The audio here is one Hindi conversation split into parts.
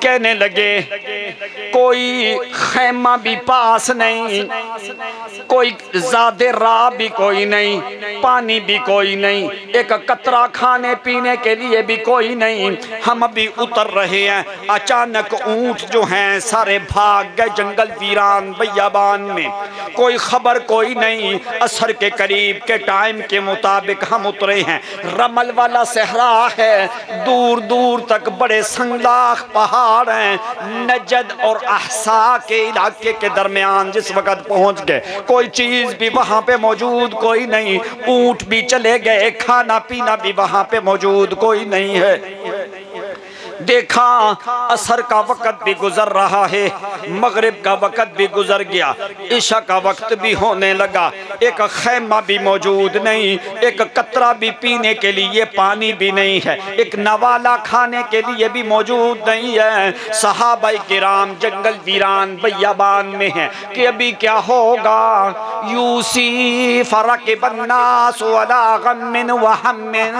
कहने लगे कोई खैमा भी पास नहीं, कोई ज़ादे राह भी कोई नहीं, पानी भी कोई नहीं, एक कतरा खाने पीने के लिए भी कोई नहीं। हम अभी उतर रहे हैं, अचानक ऊंट जो हैं सारे भाग गए जंगल वीरान बियाबान में, कोई खबर कोई नहीं। असर के करीब के टाइम के मुताबिक हम उतरे हैं। रमल वाला सहरा है, दूर दूर तक बड़े संगलाख पहाड़ हैं। नजद और अहसा के इलाके के दरमियान जिस वक्त पहुंच गए, कोई चीज भी वहां पे मौजूद कोई नहीं। ऊंट भी चले गए, खाना पीना भी वहां पे मौजूद कोई नहीं है। देखा असर का वक़्त भी गुजर रहा है, मगरिब का वक़्त भी गुजर गया, इशा का वक्त भी होने लगा। एक खैमा भी मौजूद नहीं, एक कतरा भी पीने के लिए पानी भी नहीं है, एक नवाला खाने के लिए भी मौजूद नहीं है। सहाबाए किराम जंगल वीरान बियाबान में हैं कि अभी क्या होगा। यूसी फरक बन्नास अला गम्मिन व हम्मिन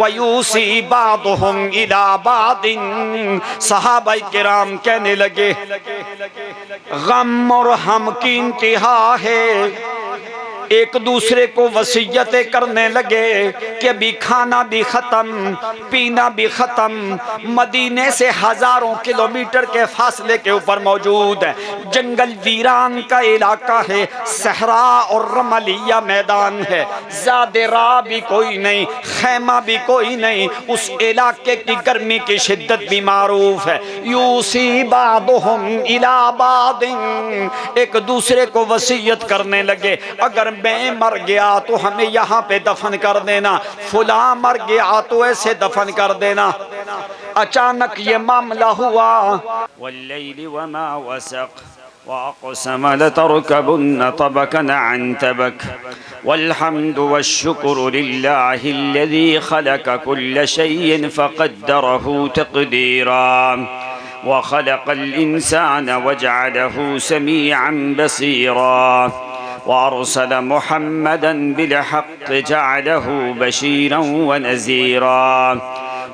व यूसी बादुहुम इला बाद। सहाबाए किराम कहने लगे गम और हम की इंतहा है, एक दूसरे को वसीयतें करने लगे कि अभी खाना भी खत्म, पीना भी खत्म, मदीने से हजारों किलोमीटर के फासले के ऊपर मौजूद है, जंगल वीरान का इलाका है, सहरा और रमलिया मैदान है, ज़ादे राह भी कोई नहीं, खैमा भी कोई नहीं। उस इलाके की गर्मी की शिद्दत भी मारूफ है। यूसी बादुहुम इला बादिन, एक दूसरे को वसीयत करने लगे अगर मैं मर गया तो हमें यहाँ पे दफन कर देना, फुला मर गया तो ऐसे दफन कर देना। अचानक ये मामला हुआ। वल्लैलि वमा वसक़ वअक़सम लतरकबुन्न तबकन अन तबक वल्हम्दु वश्शुक्रु लिल्लाहिल्लज़ी खलक़ कुल्ल शैइन फ़क़द्दरहु तक़दीरा वख़लक़ल इंसान वजअलहु समीअन बसीरा वअरसल मुहम्मदन बिलहक़्क़ि जअलहु बशीरन वनज़ीरा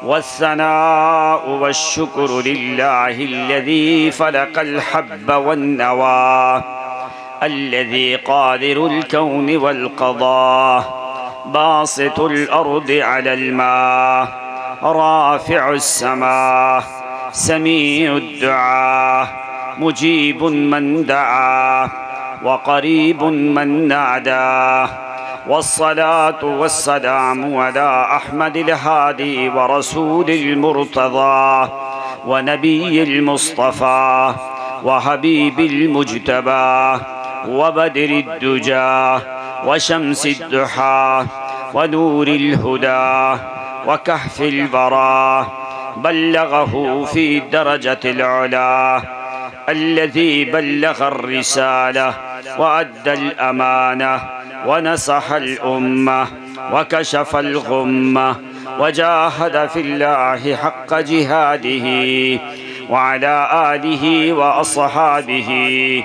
वस्सनाउ वश्शुक्रु लिल्लाहिल्लज़ी फ़लक़ल हब्ब वन्नवा अल्लज़ी क़ादिरुल कौनि वल क़दा बासितुल अर्दि अलल मा राफ़िउस समा समीउद दुआ मुजीबुन मन दआ वक़रीबुन मन नादा वस्सलातु वस्सलामु अला अहमदिल हादी व रसूलिल मुर्तज़ा व नबिय्यिल मुस्तफ़ा व हबीबिल मुज्तबा व बदरिद दुजा व शम्सिद दुहा व नूरिल हुदा व कहफिल वरा बल्लगहु फी दरजतिल उला अल्लज़ी बल्लगर रिसाला व अद्दल अमाना व नसहल उम्मा व कशफल गुम्मा व जाहद फिल्लाहि हक़्क़ जिहादिही व अला आलिही व अस्हाबिही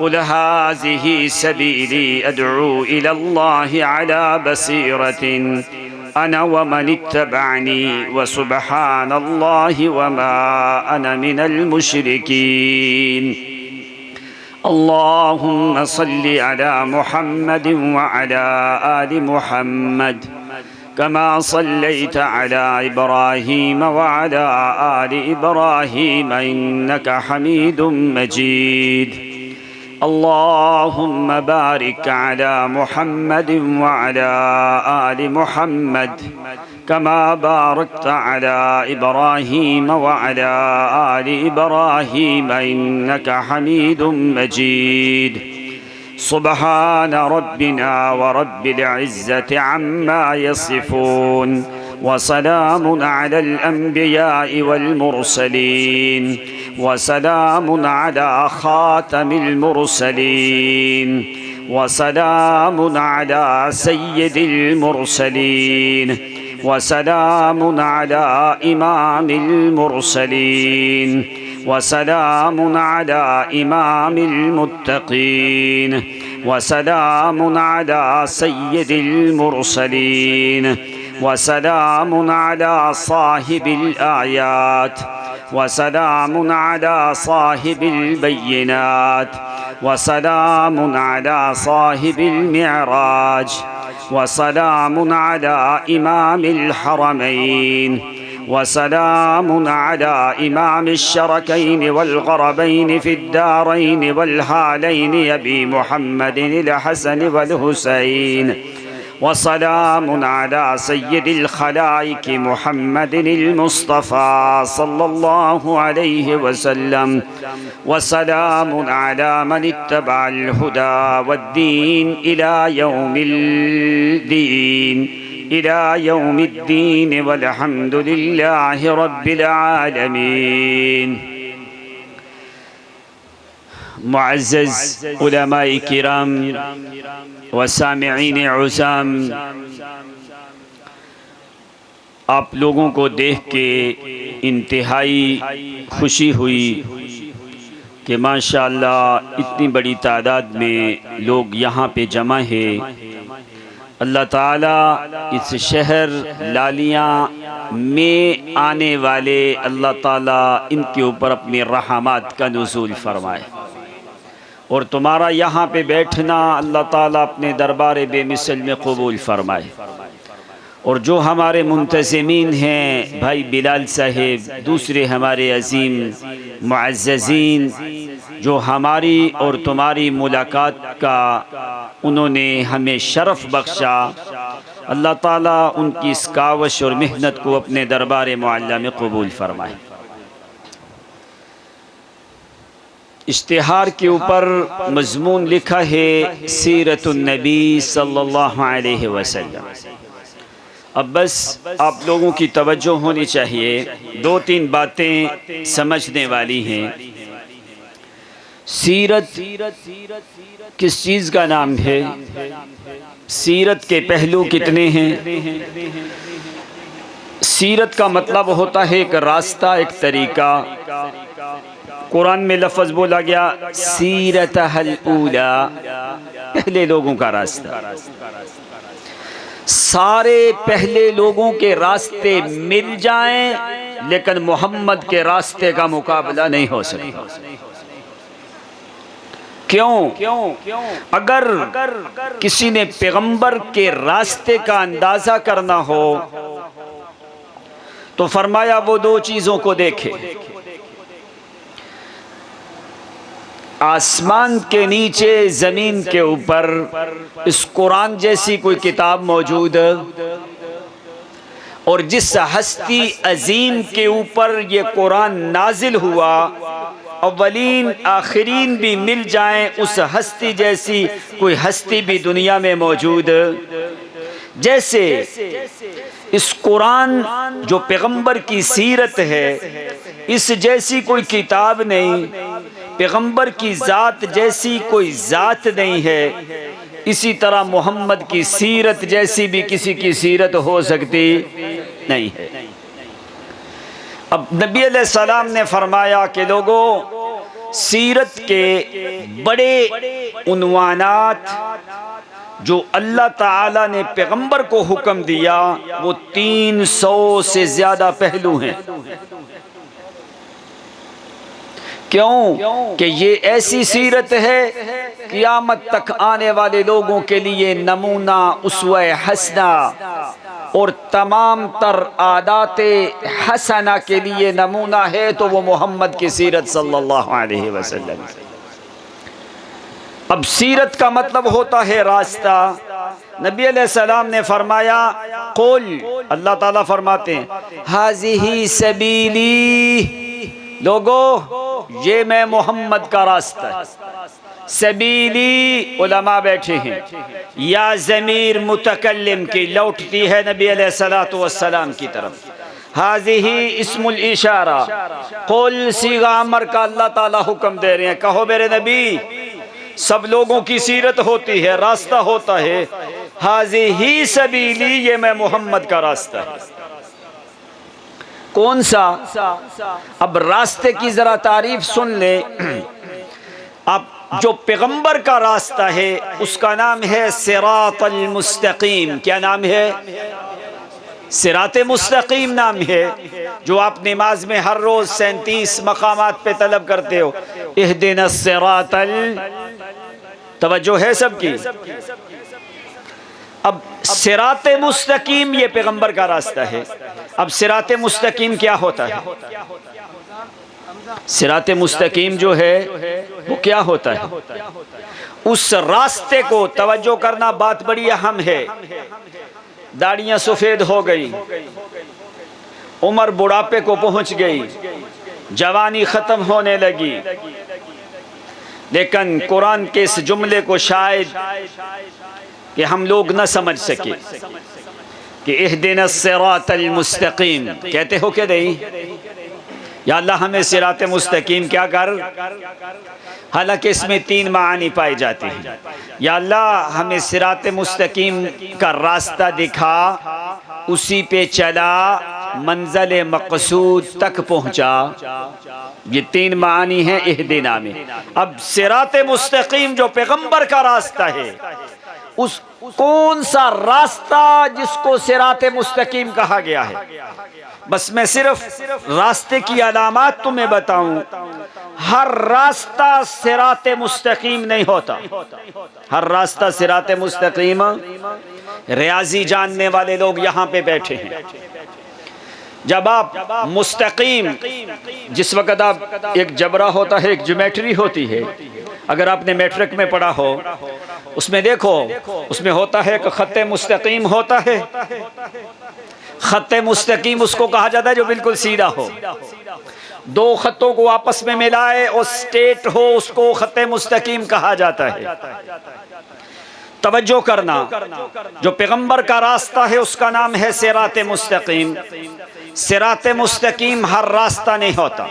क़ुल हाज़िही सबीली अदअू इलल्लाहि अला बसीरतिन अना व मन इत्तबअनी व सुब्हानल्लाहि व मा अना मिनल मुशरिकीन। अल्लाहुम्मा सल्लि अला मुहम्मदिन व अला आलि मुहम्मद कमा सल्लैत अला इब्राहीम व अला आलि इब्राहीम इन्नका हमीदुम मजीद। अल्लाहुम्मा बारिक अला मुहम्मदिन व अला आलि मुहम्मद कमा बारकत अला इब्राहीम व अला आलि इब्राहीम इन्नका हमीदुम मजीद। सुब्हान रब्बिना व रब्बिल इज़्ज़ति अम्मा यसिफून व सलामुन अलल अंबियाइ वल मुरसलीन व सलामुन अला खातमिल मुरसलीन व सलामुन अला सय्यिदिल मुरसलीन व सलामुन अला इमामिल मुरसलीन व सलामुन अला इमामिल मुत्तक़ीन व सलामुन अला सय्यिदिल मुरसलीन व सलामुन अला साहिबिल आयात व सलामुन अला साहिबिल बय्यिनात व सलामुन अला साहिबिल मिअराज व सलामुन अला इमामिल हरमैन व सलामुन अला इमामिश शरकैन वल गरबैन फिद्दारैन वल हालैन अबी मुहम्मदिनिल हसन वल हुसैन व सलामुन अला सय्यिदिल खलाइक मुहम्मदिनिल मुस्तफ़ा सल्लल्लाहु अलैहि वसल्लम व सलामुन अला मन इत्तबअल हुदा वद्दीन इला यौमिल दीन इला यौमिद्दीन वल्हम्दुलिल्लाहि रब्बिल आलमीन। मुअज़्ज़ज़ उलमाए किराम व सामिईन उज़ाम, आप लोगों को देख के इंतहाई खुशी हुई कि माशाअल्लाह इतनी बड़ी तादाद में लोग यहाँ पे जमा हैं। अल्लाह ताला इस शहर लालियाँ में आने वाले अल्लाह ताला इनके ऊपर अपनी रहमत का नुज़ूल फरमाए और तुम्हारा यहाँ पे बैठना अल्लाह ताला अपने दरबार बेमिसल में कबूल फरमाए। और जो हमारे मुंतज़िमीन हैं भाई बिलाल साहिब, दूसरे हमारे अज़ीम मुअज़्ज़ज़ीन जो हमारी और तुम्हारी मुलाकात का उन्होंने हमें शरफ़ बख्शा, अल्लाह ताला उनकी इस कावश और मेहनत को अपने दरबार मुअल्ला में कबूल फरमाए। इश्तिहार के ऊपर मज़मून लिखा है सीरतुन नबी सल्लल्लाहु अलैहि वसल्लम। अब बस आप लोगों की तवज्जो होनी चाहिए, दो तीन बातें समझने वाली हैं। सीरत किस चीज़ का नाम है? सीरत के पहलू कितने हैं? सीरत का मतलब होता है एक रास्ता, एक तरीका। कुरान में लफ्ज़ बोला गया सीरतहल ऊला, पहले लोगों का रास्ता। सारे पहले लोगों के रास्ते मिल जाएं लेकिन मोहम्मद के रास्ते का मुकाबला नहीं हो सकता। क्यों? अगर किसी ने पैगंबर के रास्ते का अंदाजा करना हो तो फरमाया वो दो चीजों को देखे। आसमान के नीचे ज़मीन के ऊपर इस कुरान जैसी कोई किताब मौजूद और जिस हस्ती अजीम के ऊपर ये कुरान नाजिल हुआ अव्वलीन आखिरीन भी मिल जाएं, उस हस्ती जैसी कोई हस्ती भी दुनिया में मौजूद। जैसे इस कुरान जो पैगंबर की सीरत है, इस जैसी कोई किताब नहीं, पैगंबर की ज़ात जैसी कोई ज़ात नहीं है। इसी तरह मोहम्मद की सीरत जैसी भी किसी की सीरत हो सकती नहीं है। अब नबी अलैहिस्सलाम ने फरमाया कि लोगों, सीरत के बड़े उन्वानात जो अल्लाह ताला ने पैगंबर को हुक्म दिया वो 300 से ज्यादा पहलू हैं। क्यों कि ये ऐसी सीरत है क़यामत तक आने वाले लोगों के लिए नमूना, उसवा हसना और तमाम तर आदाते हसना के लिए नमूना है तो वो मोहम्मद की सीरत सल्लल्लाहु अलैहि वसल्लम। अब सीरत का मतलब होता है रास्ता। नबी अलैहिस्सलाम ने फरमाया कुल, अल्लाह ताला फरमाते हैं हाज़िही सबीली, लोगो ये मैं मोहम्मद का रास्ता है। सबीली उलमा बैठे हैं, या ज़मीर मुतकल्लिम की लौटती है नबी अलैहिस्सलातु वस्सलाम की तरफ। हाज़िही इस्मुल इशारा, कुल सीगा अमर का अल्लाह ताला हुक्म दे रहे हैं, कहो मेरे नबी सब लोगों की सीरत होती है, रास्ता होता है। हाज़िही सबीली, ये मैं मोहम्मद का रास्ता है। कौन सा? अब रास्ते की जरा तारीफ सुन ले। अब जो पैगंबर का रास्ता है उसका नाम है सिरातल मुस्तकीम। क्या नाम है? सिराते मुस्तकीम नाम है, जो आप नमाज में हर रोज 37 मकामात पे तलब करते हो। इहदिनस सिरातल, तवज्जो है सबकी। अब सिराते मुस्तकीम ये पैगंबर का रास्ता है। अब सिराते मुस्तकीम क्या होता है? सिराते मुस्तकीम जो है वो क्या होता है? उस रास्ते को, तवज्जो करना बात बड़ी अहम है। दाढ़ियां सफेद हो गई, उम्र बुढ़ापे को पहुंच गई, जवानी खत्म होने लगी, लेकिन कुरान के इस जुमले को शायद कि हम लोग न समझ सके कि इहदिनस सिरातल मुस्तकीम कहते हो क्या नहीं? या अल्लाह हमें सिरात मुस्तकीम क्या कर। हालांकि इसमें 3 मानी पाए जाते हैं। या अल्लाह हमें सिरात मुस्तकीम का रास्ता दिखा, उसी पे चला, मंज़िल मक़सूद तक पहुंचा। ये 3 मानी हैं इहदिना में। अब सिरात मुस्तकीम जो पैगंबर का रास्ता है, उस कौन सा रास्ता जिसको सिरात मुस्तकीम कहा गया है? बस मैं सिर्फ रास्ते की अलामात तुम्हें बताऊं। हर रास्ता सिरात मुस्तकीम नहीं होता। हर रास्ता सिरात मुस्तकीम, रियाजी जानने वाले लोग यहाँ पे बैठे हैं। जब आप मुस्तकीम, जिस वक़्त आप, एक जबरा होता है, एक ज्योमेट्री होती है, अगर आपने मैट्रिक में पढ़ा हो उसमें देखो, उसमें होता है कि खत्ते मुस्तकीम होता है। खत्ते मुस्तकीम उसको कहा जाता है जो बिल्कुल सीधा हो। 2 खत्तों को आपस में मिलाए और स्ट्रेट हो, उसको खत्ते मुस्तकीम कहा जाता है। तवज्जो करना, जो पैगंबर का रास्ता है उसका नाम है सिरात मुस्तकीम। सिरात मुस्तकीम हर रास्ता नहीं होता।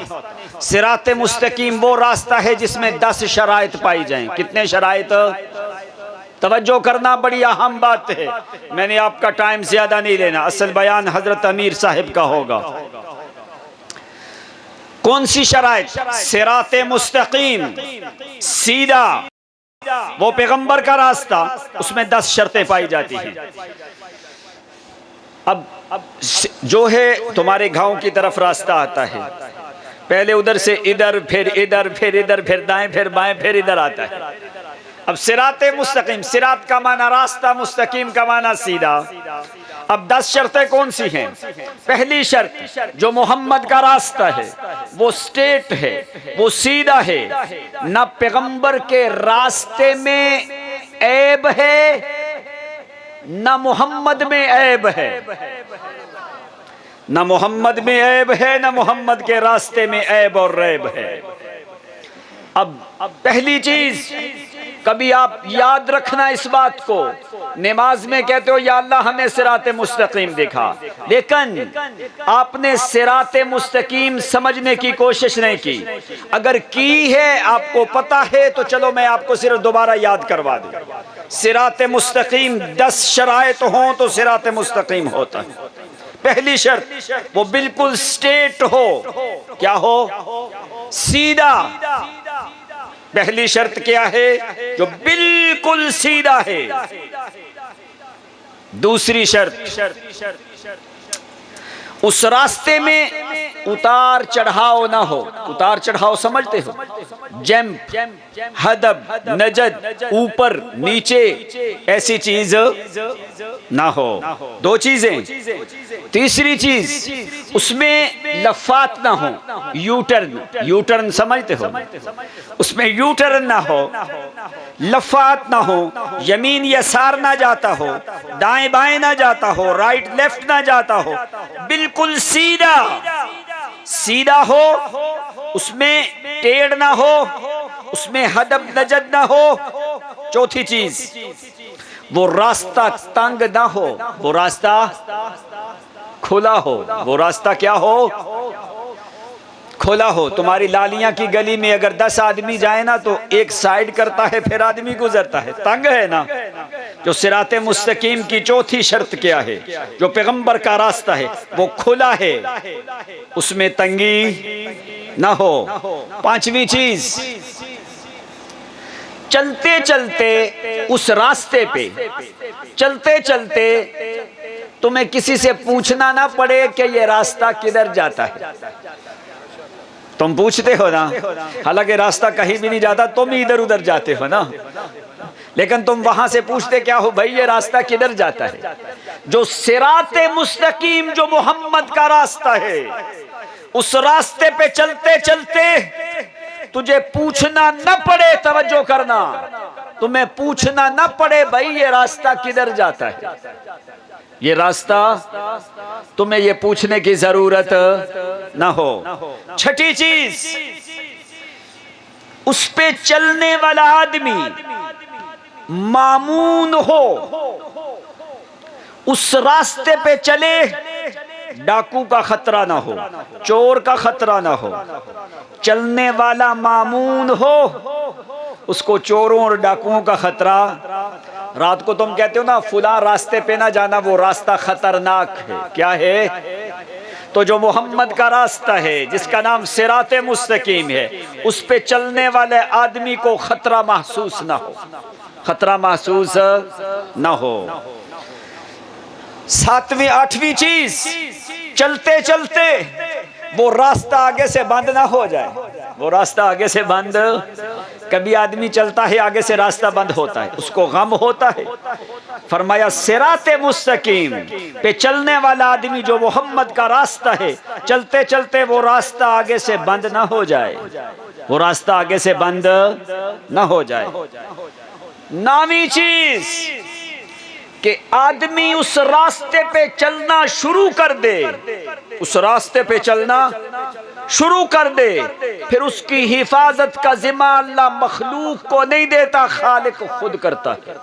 सिरात मुस्तकीम वो रास्ता है जिसमें 10 शराइत पाई जाएं। कितने शराइत? तवज्जो करना, बड़ी अहम बात है। मैंने आपका टाइम ज्यादा नहीं लेना, असल बयान हजरत अमीर साहिब का होगा। कौन सी शराइत? सिरात मुस्तकीम, सीधा, वो पैगंबर का रास्ता, उसमें 10 शर्तें पाई जाती हैं। अब जो है तुम्हारे गांव की तरफ रास्ता आता है, पहले उधर से इधर, फिर इधर, फिर इधर, फिर दाएं, फिर बाएं, फिर इधर आता है। अब सिरात मुस्तकीम, सिरात का माना रास्ता, मुस्तकीम का माना सीधा। अब 10 शर्तें कौन सी हैं? पहली शर्त, जो मोहम्मद का रास्ता है वो स्ट्रेट है, वो सीधा है। न पैगंबर के रास्ते में ऐब है, न मोहम्मद में ऐब है। न मोहम्मद में ऐब है, न मोहम्मद के रास्ते में ऐब और रैब है। अब पहली चीज, कभी आप याद रखना इस बात को, नमाज में कहते हो या अल्लाह हमें सिराते मुस्तकीम दिखा, लेकिन आपने सिराते मुस्तकीम समझने की कोशिश नहीं की। अगर की है, आपको पता है, तो चलो मैं आपको सिर्फ दोबारा याद करवा दूं। सिराते मुस्तकीम 10 शराइत हों तो सिराते मुस्तकीम होता है। पहली शर्त, वो बिल्कुल स्ट्रेट हो। क्या हो? सीधा। पहली शर्त क्या है? जो बिल्कुल सीधा है। दूसरी शर्त, उस रास्ते में उतार चढ़ाव ना हो। उतार चढ़ाव समझते हो? जंप, हदब, नजद, ऊपर नीचे, ऐसी चीज ना हो। दो चीजें। तीसरी चीज, उसमें लफात ना हो। यूटर्न, यूटर्न समझते हो? उसमें यूटर्न ना हो, लफात ना हो, यमीन यसार ना जाता हो, दाएं बाएं ना जाता हो, राइट लेफ्ट ना जाता हो, बिल्कुल सीधा सीधा हो, उसमें टेढ़ ना हो, उसमें हदब नजद ना हो। चौथी चीज, वो रास्ता तंग ना हो, वो रास्ता खुला हो। वो रास्ता क्या हो? खुला हो। तुम्हारी लालियां की गली में अगर 10 आदमी जाए ना तो एक साइड करता है, फिर आदमी गुजरता है। तंग है ना। जो सिराते मुस्तकीम की चौथी शर्त क्या है? जो पैगंबर का रास्ता है वो खुला है, उसमें तंगी ना हो। पांचवी चीज, चलते चलते उस रास्ते पे, चलते चलते तुम्हें किसी से पूछना ना पड़े कि ये रास्ता किधर जाता है। तुम पूछते हो ना, हालांकि रास्ता कहीं भी नहीं जाता, तुम ही इधर उधर जाते हो ना, लेकिन तुम वहां से पूछते क्या हो? भाई ये रास्ता किधर जाता है? जो सिराते मुस्तकीम, जो मोहम्मद का रास्ता है, उस रास्ते पे चलते चलते तुझे पूछना न पड़े, तवज्जो करना, तुम्हें पूछना न पड़े भाई ये रास्ता किधर जाता है। ये रास्ता तुम्हें ये पूछने की जरूरत ना हो। छठी चीज, उस पे चलने वाला आदमी मामून हो, उस रास्ते पे चले, डाकू का खतरा ना हो, चोर का खतरा ना हो। चलने वाला मामून हो, उसको चोरों और डाकुओं का खतरा। रात को तुम कहते हो ना फुला रास्ते पे ना जाना, वो रास्ता खतरनाक है। क्या है? तो जो मोहम्मद का रास्ता है, जिसका नाम सिराते मुस्तकीम है, उस पे चलने वाले आदमी को खतरा महसूस ना हो, खतरा महसूस ना हो। सातवीं आठवीं चीज, चलते चलते वो रास्ता आगे से बंद ना हो जाए। वो रास्ता आगे से बंद, कभी आदमी चलता है आगे से रास्ता बंद होता है, उसको गम होता है। फरमाया सिराते मुस्तकीम पे चलने वाला आदमी, जो मोहम्मद का रास्ता है, चलते चलते वो रास्ता आगे से बंद ना हो जाए, वो रास्ता आगे से बंद ना हो जाए। नौवीं चीज कि आदमी उस रास्ते पे चलना शुरू कर दे, उस रास्ते पे चलना शुरू कर दे, फिर उसकी हिफाजत का जिम्मा अल्लाह मखलूक को नहीं देता, खालिक खुद करता है।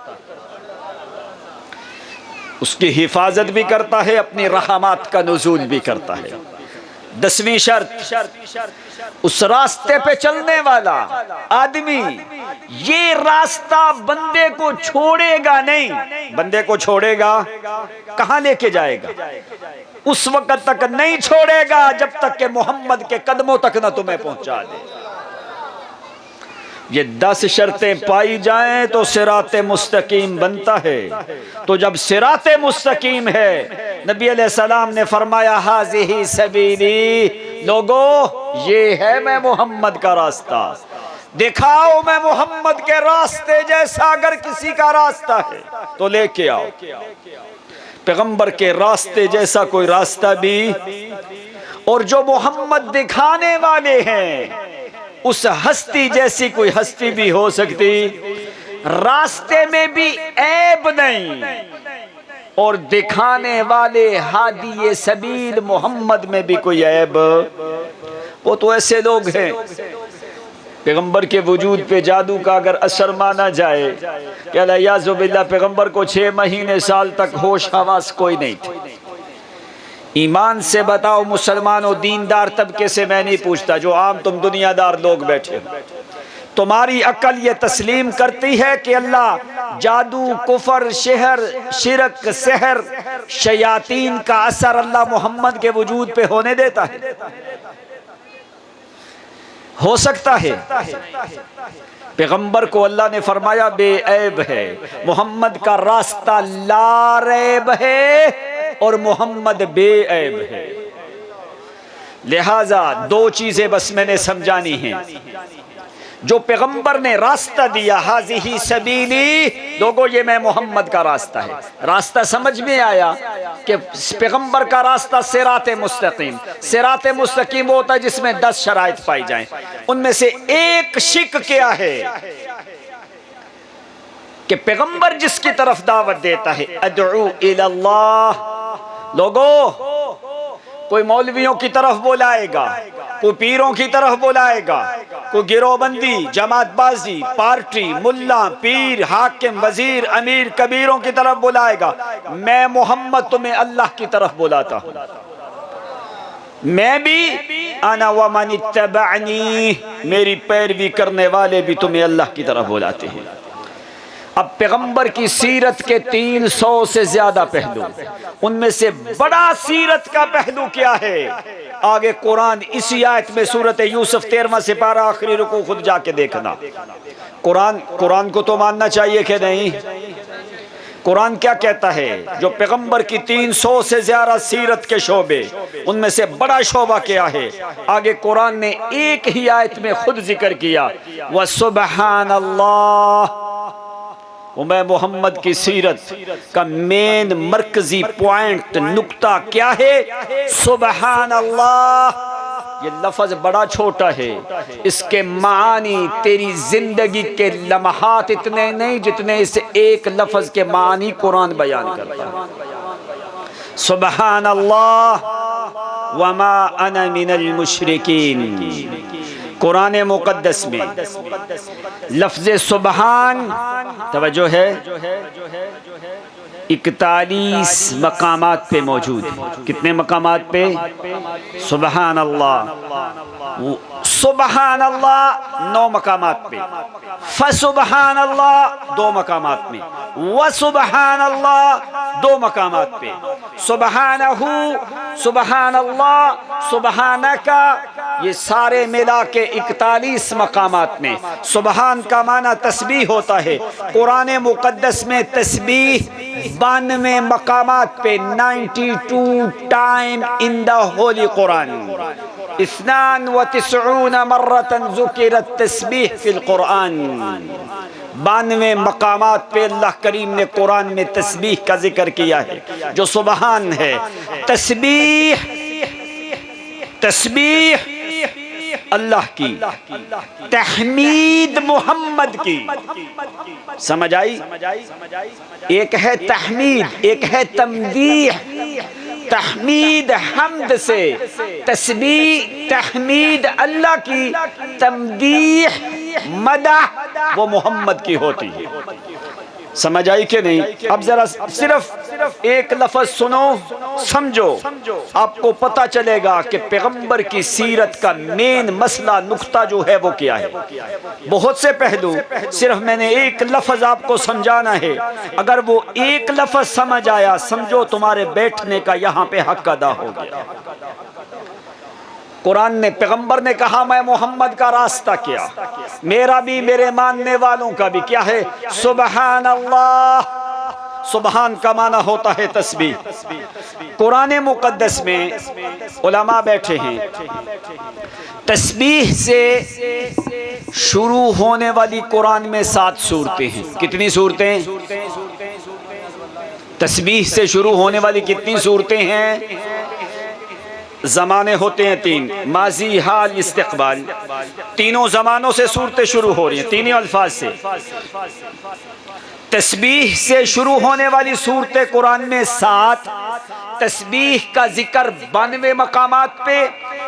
उसकी हिफाजत भी करता है, अपनी रहमत का नुज़ूल भी करता है। 10वीं शर्त, उस रास्ते पे चलने वाला आदमी ये रास्ता बंदे को छोड़ेगा नहीं। बंदे को छोड़ेगा, कहां लेके जाएगा? उस वक्त तक नहीं छोड़ेगा जब तक कि मोहम्मद के कदमों तक ना तुम्हें पहुंचा दे। ये 10 शर्तें पाई जाएं तो सिराते मुस्तकीम बनता है। तो जब सिराते मुस्तकीम है, नबी अलैहिस्सलाम ने फरमाया हाज़िही सबीली, लोगो ये है मैं मोहम्मद का रास्ता, दिखाओ मैं मोहम्मद के रास्ते जैसा अगर किसी का रास्ता है तो लेके आओ। पैगंबर के रास्ते जैसा कोई रास्ता भी, और जो मोहम्मद दिखाने वाले हैं उस हस्ती जैसी कोई हस्ती भी हो सकती, रास्ते में भी ऐब नहीं, और दिखाने वाले हादी सबील मोहम्मद में भी कोई ऐब। वो तो ऐसे लोग हैं, पैगंबर के वजूद पे जादू का अगर असर माना जाए, क्या याज़ुबिल्लाह पैगंबर को 6 महीने साल तक होश हवास कोई नहीं थी। ईमान से बताओ मुसलमानों, दीनदार तबके से मैं नहीं पूछता, जो आम तुम दुनियादार लोग बैठे हो, तुम्हारी अकल ये तस्लीम करती है कि अल्लाह जादू, कुफर, शहर, शिरक, सहर, शयातीन का असर अल्लाह मोहम्मद के वजूद पे होने देता है? हो सकता है। पैगंबर को अल्लाह ने फरमाया बेऐब है, मोहम्मद का रास्ता लारैब है और मोहम्मद बेऐब है। लिहाजा दो चीजें बस मैंने समझानी हैं। जो पैगंबर ने रास्ता दिया, हाज़िही सबीली, लोगों ये मैं मोहम्मद का रास्ता है। रास्ता समझ में आया कि पैगंबर का रास्ता सिराते मुस्तकीम। सिराते मुस्तकीम होता है जिसमें 10 शराइत पाई जाएं, उनमें से एक शिक क्या है कि पैगंबर जिसकी तरफ दावत देता है, अदउ इलल्लाह, लोगों कोई मौलवियों की तरफ बुलाएगा, कोई पीरों की तरफ बुलाएगा, कोई गिरोहबंदी, जमातबाजी, पार्टी, मुल्ला, पीर, हाकिम, वजीर, अमीर, कबीरों की तरफ बुलाएगा। मैं मोहम्मद तुम्हें अल्लाह की तरफ बुलाता हूँ। मैं भी अना व मन इत्तबअनी, मेरी पैरवी करने वाले भी तुम्हें अल्लाह की तरफ बुलाते हैं। अब पैगंबर की सीरत के 300 से ज्यादा पहलू, उनमें से बड़ा सीरत का पहलू क्या है? आगे कुरान इसी आयत में सूरत यूसुफ 13वां सिपारा आखिरी रुकू खुद जाके देखना। कुरान को तो मानना चाहिए कि नहीं? कुरान क्या कहता है? जो पैगंबर की 300 से ज्यादा सीरत के शोबे, उनमें से बड़ा शोबा क्या है? आगे कुरान ने एक ही आयत में खुद जिक्र किया, व सुबहान अल्लाह। मैं मोहम्मद की सीरत का मेन मरकजी पॉइंट नुक्ता क्या है? सुबहान अल्लाह। ये लफ्ज बड़ा छोटा है, इसके मानी तेरी जिंदगी के लम्हात इतने नहीं जितने इस एक लफ्ज के मानी कुरान बयान करता है। सुबहान अल्लाह वमा अना मिनल मुशरिकीन। कुरान मुक़द्दस में लफ्ज़ सुबहान, तवज्जो है, 41 मकामात पे मौजूद है। कितने मकामात पे? सुबहान अल्लाह, सुबहान अल्लाह 9 मकामात पे, फसुबहान अल्लाह 2 मकामात में, व सुबहान अल्लाह 2 मकामात पे, सुबहानहू, सुबहान अल्लाह, सुबहानका, ये सारे मिला के 41 मकामात में। सुबहान का माना तस्बीह होता है। कुरान मुक़द्दस में तस्बीह 92 मकामात पे, 92 time in the holy Quran. 92 मर्रतन ज़ुकिरत तस्बीह फिल कुरान। 92 मकामात पे अल्लाह करीम ने कुरान में तस्बीह का जिक्र किया है, जो सुबहान है। तस्बीह, तस्बीह अल्लाह की, तहमीद मोहम्मद की। समझ आई? एक है तहमीद, एक है तमदीह। तहमीद हमद से, तस्बीह तहमीद अल्लाह की, तमदीह मदह वो मोहम्मद की होती है। समझ आई कि नहीं? अब जरा सिर्फ एक लफ्ज सुनो, समझो, आपको पता चलेगा कि पैगंबर की सीरत का मेन मसला नुक्ता जो है वो क्या है। बहुत से पहलू, सिर्फ मैंने एक लफ्ज आपको समझाना है। अगर वो एक लफ्ज समझ आया, समझो तुम्हारे बैठने का यहाँ पे हक अदा हो गया। कुरान ने, पैगंबर ने कहा मैं मोहम्मद का रास्ता क्या, मेरा भी मेरे मानने वालों का भी क्या है? सुबहान अल्लाह। सुबहान का माना होता है तस्बीह। कुरान मुक़द्दस में उलमा बैठे हैं, तस्बीह से शुरू होने वाली कुरान में 7 सूरतें हैं। कितनी सूरतें? तस्बीह से शुरू होने वाली कितनी सूरतें हैं? ज़माने होते हैं 3, माजी, हाल, इस्तिक़बाल। तीनों ज़मानों से सूरतें शुरू हो रही हैं, तीनों अल्फाज से। तस्बीह से शुरू होने वाली सूरतें कुरान में 7। तस्बीह का जिक्र 92 मकामात पे।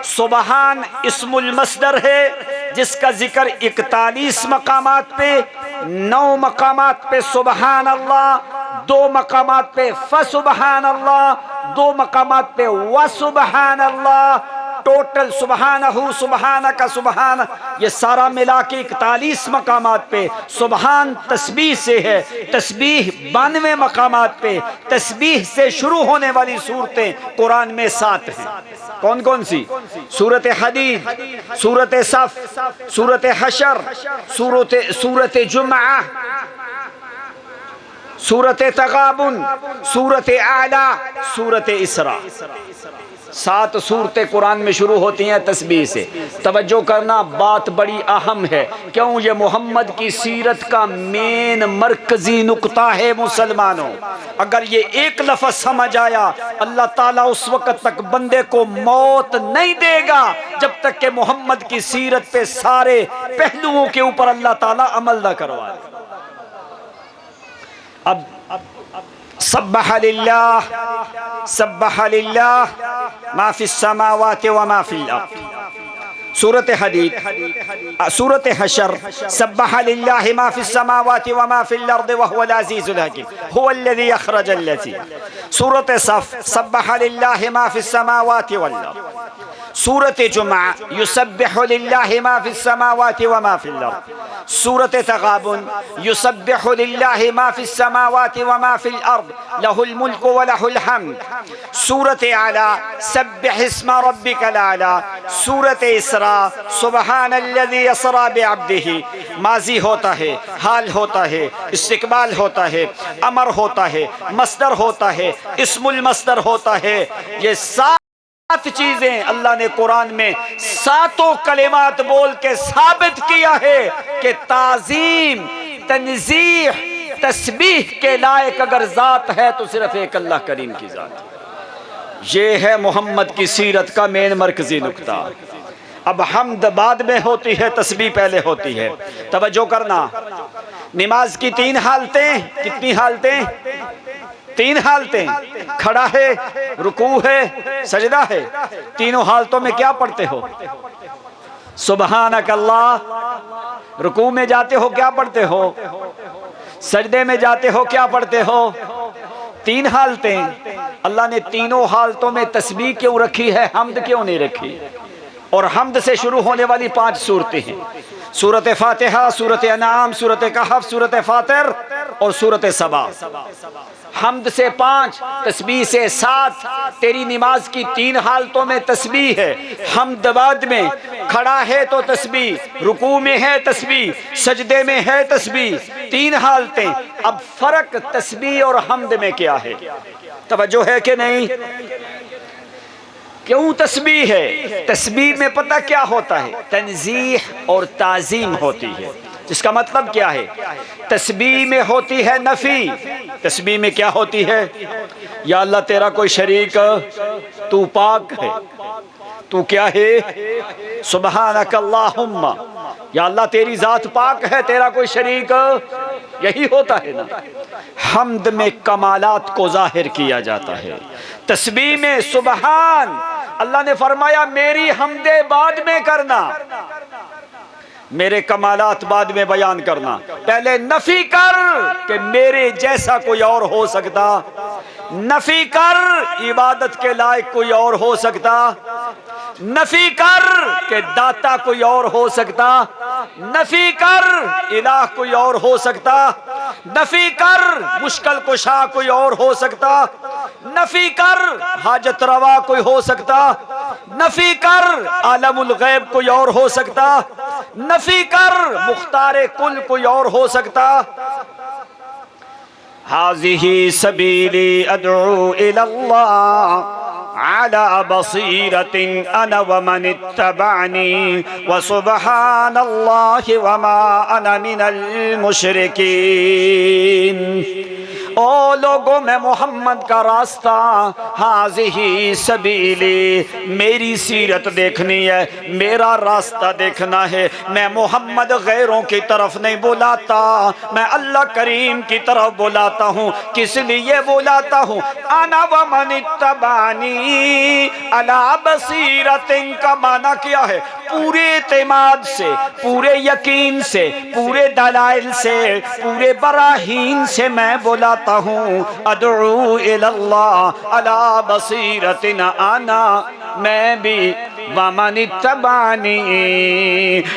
सुबहान इस्मुल मस्दर है जिसका जिक्र 41 मकामात पे। 9 मकामात पे सुबहान अल्लाह, 2 मकामात पे फसुबहान अल्लाह, 2 मकामात पे वसुबहान अल्लाह। टोटल सुबहानहू सुबहानका सुबहान, ये सारा मिला के 41 मकामात पे सुबहान तस्बीह से है। तस्बीह 92 मकामात पे। तस्बीह से शुरू होने वाली सूरतें कुरान में 7 हैं। कौन कौन सी? सूरत हदीद, सूरत सफ, सूरत हशर, सूरत जुमआ, सूरत तगाबुन, सूरत आला, सूरत इसरा। 7 सूरतें कुरान में शुरू होती हैं तस्बीह से। तवज्जो करना, बात बड़ी अहम है। क्यों? ये मोहम्मद की सीरत का मेन मरकजी नुक्ता है मुसलमानों। अगर ये एक लफ्ज़ समझ आया, अल्लाह ताला उस वक़्त तक बंदे को मौत नहीं देगा जब तक कि मोहम्मद की सीरत पे सारे पहलुओं के ऊपर अल्लाह ताला अमल न करवाए। अब सब्बह लिल्लाह, सब्बह लिल्लाह मा फिस समावाति व मा फिल अर्द। सूरत हदीद, सूरत हशर, सब्बह लिल्लाहि मा फिस समावाति व मा फिल अर्द व हुवल अज़ीज़ुल हकीम हुवल्लज़ी अख़रजल लज़ी। सूरत सफ, सब्बह लिल्लाहि मा फिस समावाति वल अर्द। सूरत जुमा, युसब्बिहु लिल्लाहि मा फिस समावाति व मा फिल अर्द। सूरत तगाबुन, युसब्बिहु लिल्लाहि मा फिस समावाति व मा फिल अर्द, लहुल मुल्कु व लहुल हम्द। सूरत आला, सब्बिह इस्मा रब्बिकल आला। सूरत इसरा, सुबहानल्लज़ी यसरा बिअब्दिही। माजी होता है, हाल होता है, इस्तिकबाल होता है, अमर होता है, मस्दर होता है, इस्मुल मस्दर होता है। ये 7 चीजें अल्लाह ने कुरान में 7 कलिमात बोल के साबित किया है कि ताजीम, तनज़ीह, तस्बीह के लायक अगर जात है तो सिर्फ एक अल्लाह करीम की जात है। ये है मोहम्मद की सीरत का मेन मरकजी नुक्ता। अब हम्द बाद में होती है, तस्बीह पहले होती है। तवज्जो करना, नमाज की 3 हालतें। कितनी हालतें? 3 हालतें। खड़ा है, रुकू है, सजदा है। तीनों हालतों में क्या पढ़ते हो? सुबहानक अल्लाह। रुकू में जाते हो क्या पढ़ते हो? सजदे में जाते हो क्या पढ़ते हो? 3 हालतें। अल्लाह ने तीनों हालतों में तस्बीह क्यों रखी है, हम्द क्यों नहीं रखी? और हम्द से शुरू होने वाली 5 सूरतें हैं। सूरत फातिहा, सूरत अनाम, सूरत कहफ, सूरत फातिर और सूरत सबा। हम्द से 5, तस्बीह से 7। तेरी नमाज की 3 हालतों में तस्बीह है। हम्द बाद में, खड़ा है तो तस्बीह, रुकू में है तस्बीह, सजदे में है तस्बीह। 3 हालतें। अब फर्क तस्बीह और हम्द में क्या है? तवज्जो है कि नहीं? क्यों तस्बीह है? तस्बीह में पता क्या होता है? तनज़ीह और ताज़ीम होती है। जिसका मतलब क्या है? तस्बीह में होती है नफी। तस्बीह में क्या होती है? या अल्लाह तेरा कोई शरीक, तू पाक है, तू क्या है? सुबहानक अल्लाहुम्मा। या अल्लाह तेरी जात पाक है, तेरा कोई शरीक, यही होता है ना। हम्द में कमालात को जाहिर किया जाता है। तस्बीह में सुबहान, अल्लाह ने फरमाया मेरी हम्दे बाद में करना, मेरे कमालात बाद में बयान करना। पहले नफी कर कि मेरे जैसा कोई और हो सकता, नफी कर इबादत के लायक कोई और हो सकता, नफी कर कि दाता कोई और हो सकता, नफी कर इलाह कोई और हो सकता, नफी कर मुश्किल कुशा कोई और हो सकता, नफी कर हाजत रवा कोई हो सकता, नफी कर आलमुल गैब कोई और हो सकता, नफी कर मुख्तारे कुल कोई और हो सकता। हाज़िही सबीली अदऊ इलल्लाह अला बसीरतिन अना व मन इत्तबअनी व सुब्हानल्लाहि व मा अना मिनल मुशरिकीन। ओ लोगों, मैं मोहम्मद का रास्ता, हाज़िही सबीली, मेरी सीरत देखनी है, मेरा रास्ता देखना है। मैं मोहम्मद गैरों की तरफ नहीं बुलाता, मैं अल्लाह करीम की तरफ बुलाता हूँ। किस लिए बुलाता हूँ? अना व मन इत्तबानी अला बसीरतिन का माना क्या है? पूरे एतमाद से, पूरे यकीन से, पूरे दलाइल से, पूरे बराहीन से मैं बुलाता हूँ। अदऊ इलल्लाह अला बसीरतिन, आना मैं भी वमन तबानी,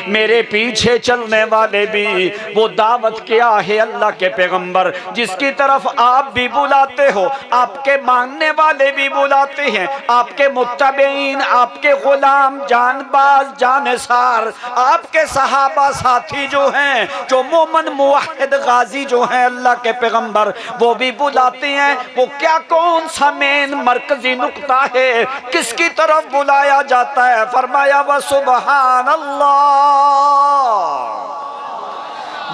मेरे पीछे चलने वाले भी। वो दावत क्या है अल्लाह के पैगंबर, जिसकी तरफ आप भी बुलाते हो, आपके मानने वाले भी बुलाते हैं, आपके मुत्तबईन, आपके गुलाम, जानबाज, जानसार, आपके सहाबा साथी जो हैं, जो मोमन मुवहिद गाजी जो हैं अल्लाह के पैगंबर, वो भी बुलाते हैं। वो क्या, कौन सा मेन मरकजी नुक्ता है, किसकी तरफ बुलाया जाता है? फरमाया व सुबहान अल्लाह।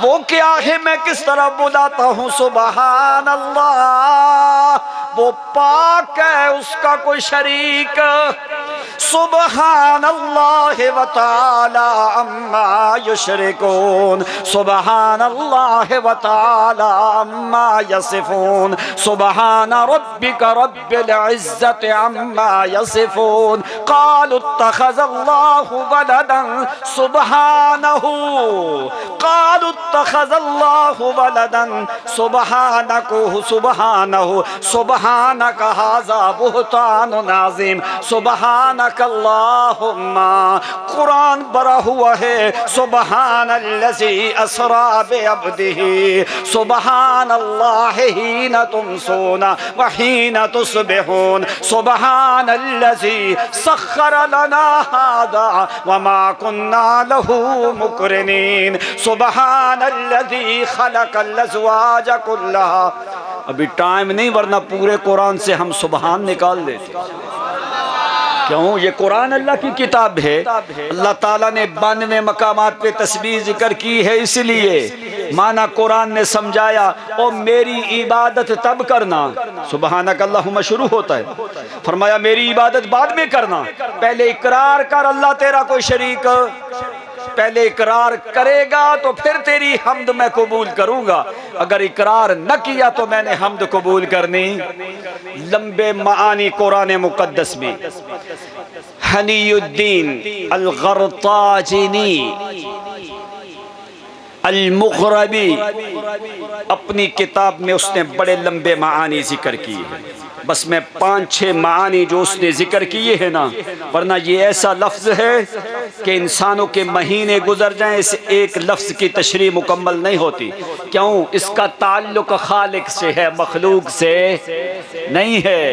वो क्या है, मैं किस तरफ बुलाता हूँ? सुबहान अल्लाह। वो पाक है, उसका कोई शरीक। सुबहान अल्लाह व तआला अम्मा युशरिकून, सुबहान अल्लाह व तआला अम्मा यसिफून, सुबहान रब्बिका रब्बिल इज्जति अम्मा यसिफून। क़ालू इत्तख़ज़ल्लाहु वलदन सुबहानहु, क़ालू इत्तख़ज़ल्लाहु वलदन सुबहानहु, सुबहानहु, सुबहानक हाज़ा बुहतानुन अज़ीम, सुबहानक अल्लाहुम्मा। कुरान बरा हुआ है सुबहानल्लज़ी अस्रा बिअब्दिही, सुबहानल्लाहि हीना तुमसूना व हीना तुस्बिहून, सुबहानल्लज़ी सख्खर लना हादा व मा कुन्ना लहू मुक़रिनीन, सुबहानल्लज़ी खलक़ल अज़वाज कुल्लहा। अभी टाइम नहीं, वरना पूरे कुरान से हम सुबहान निकाल देते। क्यों? ये कुरान अल्लाह की किताब है। अल्लाह ताला ने 92 मकामात पे तस्बीह जिक्र की है, इसलिए माना कुरान ने समझाया, और मेरी इबादत तब करना, सुबहानक अल्लाहुम्मा शुरू होता है, फरमाया मेरी इबादत बाद में करना। पहले इकरार कर अल्लाह तेरा कोई शरीक, पहले इकरार करेगा तो फिर तेरी हम्द मैं कबूल करूंगा। अगर इकरार न किया तो मैंने हम्द कबूल करनी। लंबे मानी कुरान मुकद्दस में हनीउद्दीन अल-गरताजिनी अल-मुग़रबी अपनी किताब में उसने बड़े लंबे मानी जिक्र किए हैं। बस मैं 5-6 मानी जो उसने जिक्र किए हैं ना, वरना ये ऐसा लफ्ज़ है कि इंसानों के महीने गुजर जाएं, इस एक लफ्ज़ की तशरीह मुकम्मल नहीं होती। क्यों? इसका ताल्लुक खालिक से है, मखलूक से नहीं है।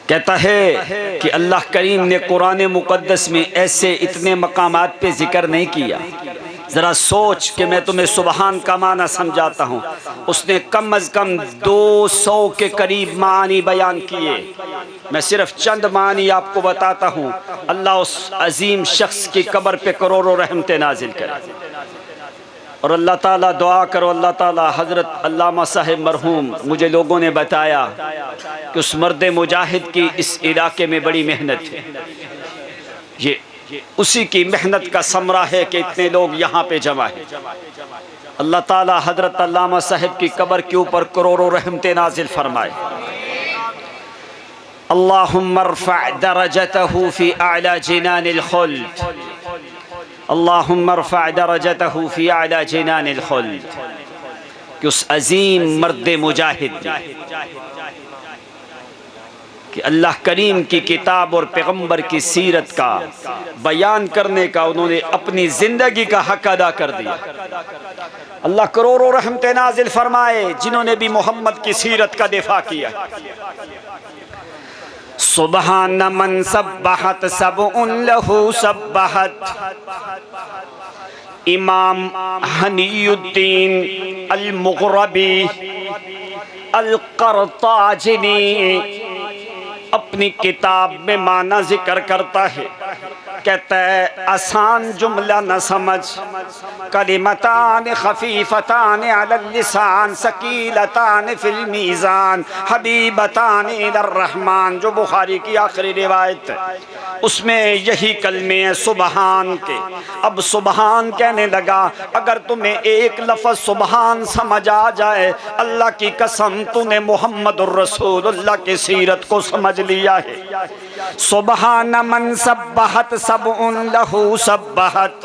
कहता है कि अल्लाह करीम ने कुरान मुकद्दस में ऐसे इतने मकामात पे जिक्र नहीं किया। ज़रा सोच कि मैं तुम्हें सुबहान का माना समझाता हूँ। उसने कम अज़ कम 200 के करीब मानी बयान किए। मैं सिर्फ चंद मानी आपको बताता हूँ। अल्लाह उस अजीम शख्स की कब्र पे करोड़ों रहमतें नाजिल करे। और अल्लाह ताला, दुआ करो अल्लाह ताला, हज़रत अल्लामा साहिब मरहूम, मुझे लोगों ने बताया कि उस मर्द मुजाहिद की इस इलाके में बड़ी मेहनत है। ये उसी की मेहनत का समरा है कि इतने लोग यहाँ पे जमा है। अल्लाह ताला हज़रत अल्लामा साहिब की कब्र के ऊपर करोड़ों रहमतें नाजिल फरमाए। अल्लाहुम्मा रफ़अ दरजतहु फ़ी अअला जिनानिल खुल्द, अल्लाहुम्मा रफ़अ दरजतहु फ़ी अअला जिनानिल खुल्द। कि उस अजीम मर्द मुजाहिद कि अल्लाह करीम की किताब और पैगंबर की सीरत का बयान करने का उन्होंने अपनी ज़िंदगी का हक अदा कर दिया। अल्लाह करोड़ों रहमतें नाजिल फरमाए जिन्होंने भी मोहम्मद की सीरत का दिफा किया। सुबहान मन सब्बहत सबउन लहू सब्बहत, इमाम हनीउद्दीन अल-मुग़रबी अल-क़रताजिनी अपनी किताब में माना जिक्र करता है। कहता है आसान जुमला न समझ, कलिमतान खफीफतान अलल लिसान सकीलतान फिल मीज़ान हबीबतान इलर रहमान, जो बुखारी की आखिरी रिवायत है उसमें यही कलमे हैं सुबहान के। अब सुबहान कहने लगा, अगर तुम्हें एक लफ्ज़ सुबहान समझ आ जाए, अल्लाह की कसम तूने मुहम्मदुर रसूलुल्लाह की सीरत को समझ लिया है। सुबहान मन सब्बहत सबउन लहू सब्बहत,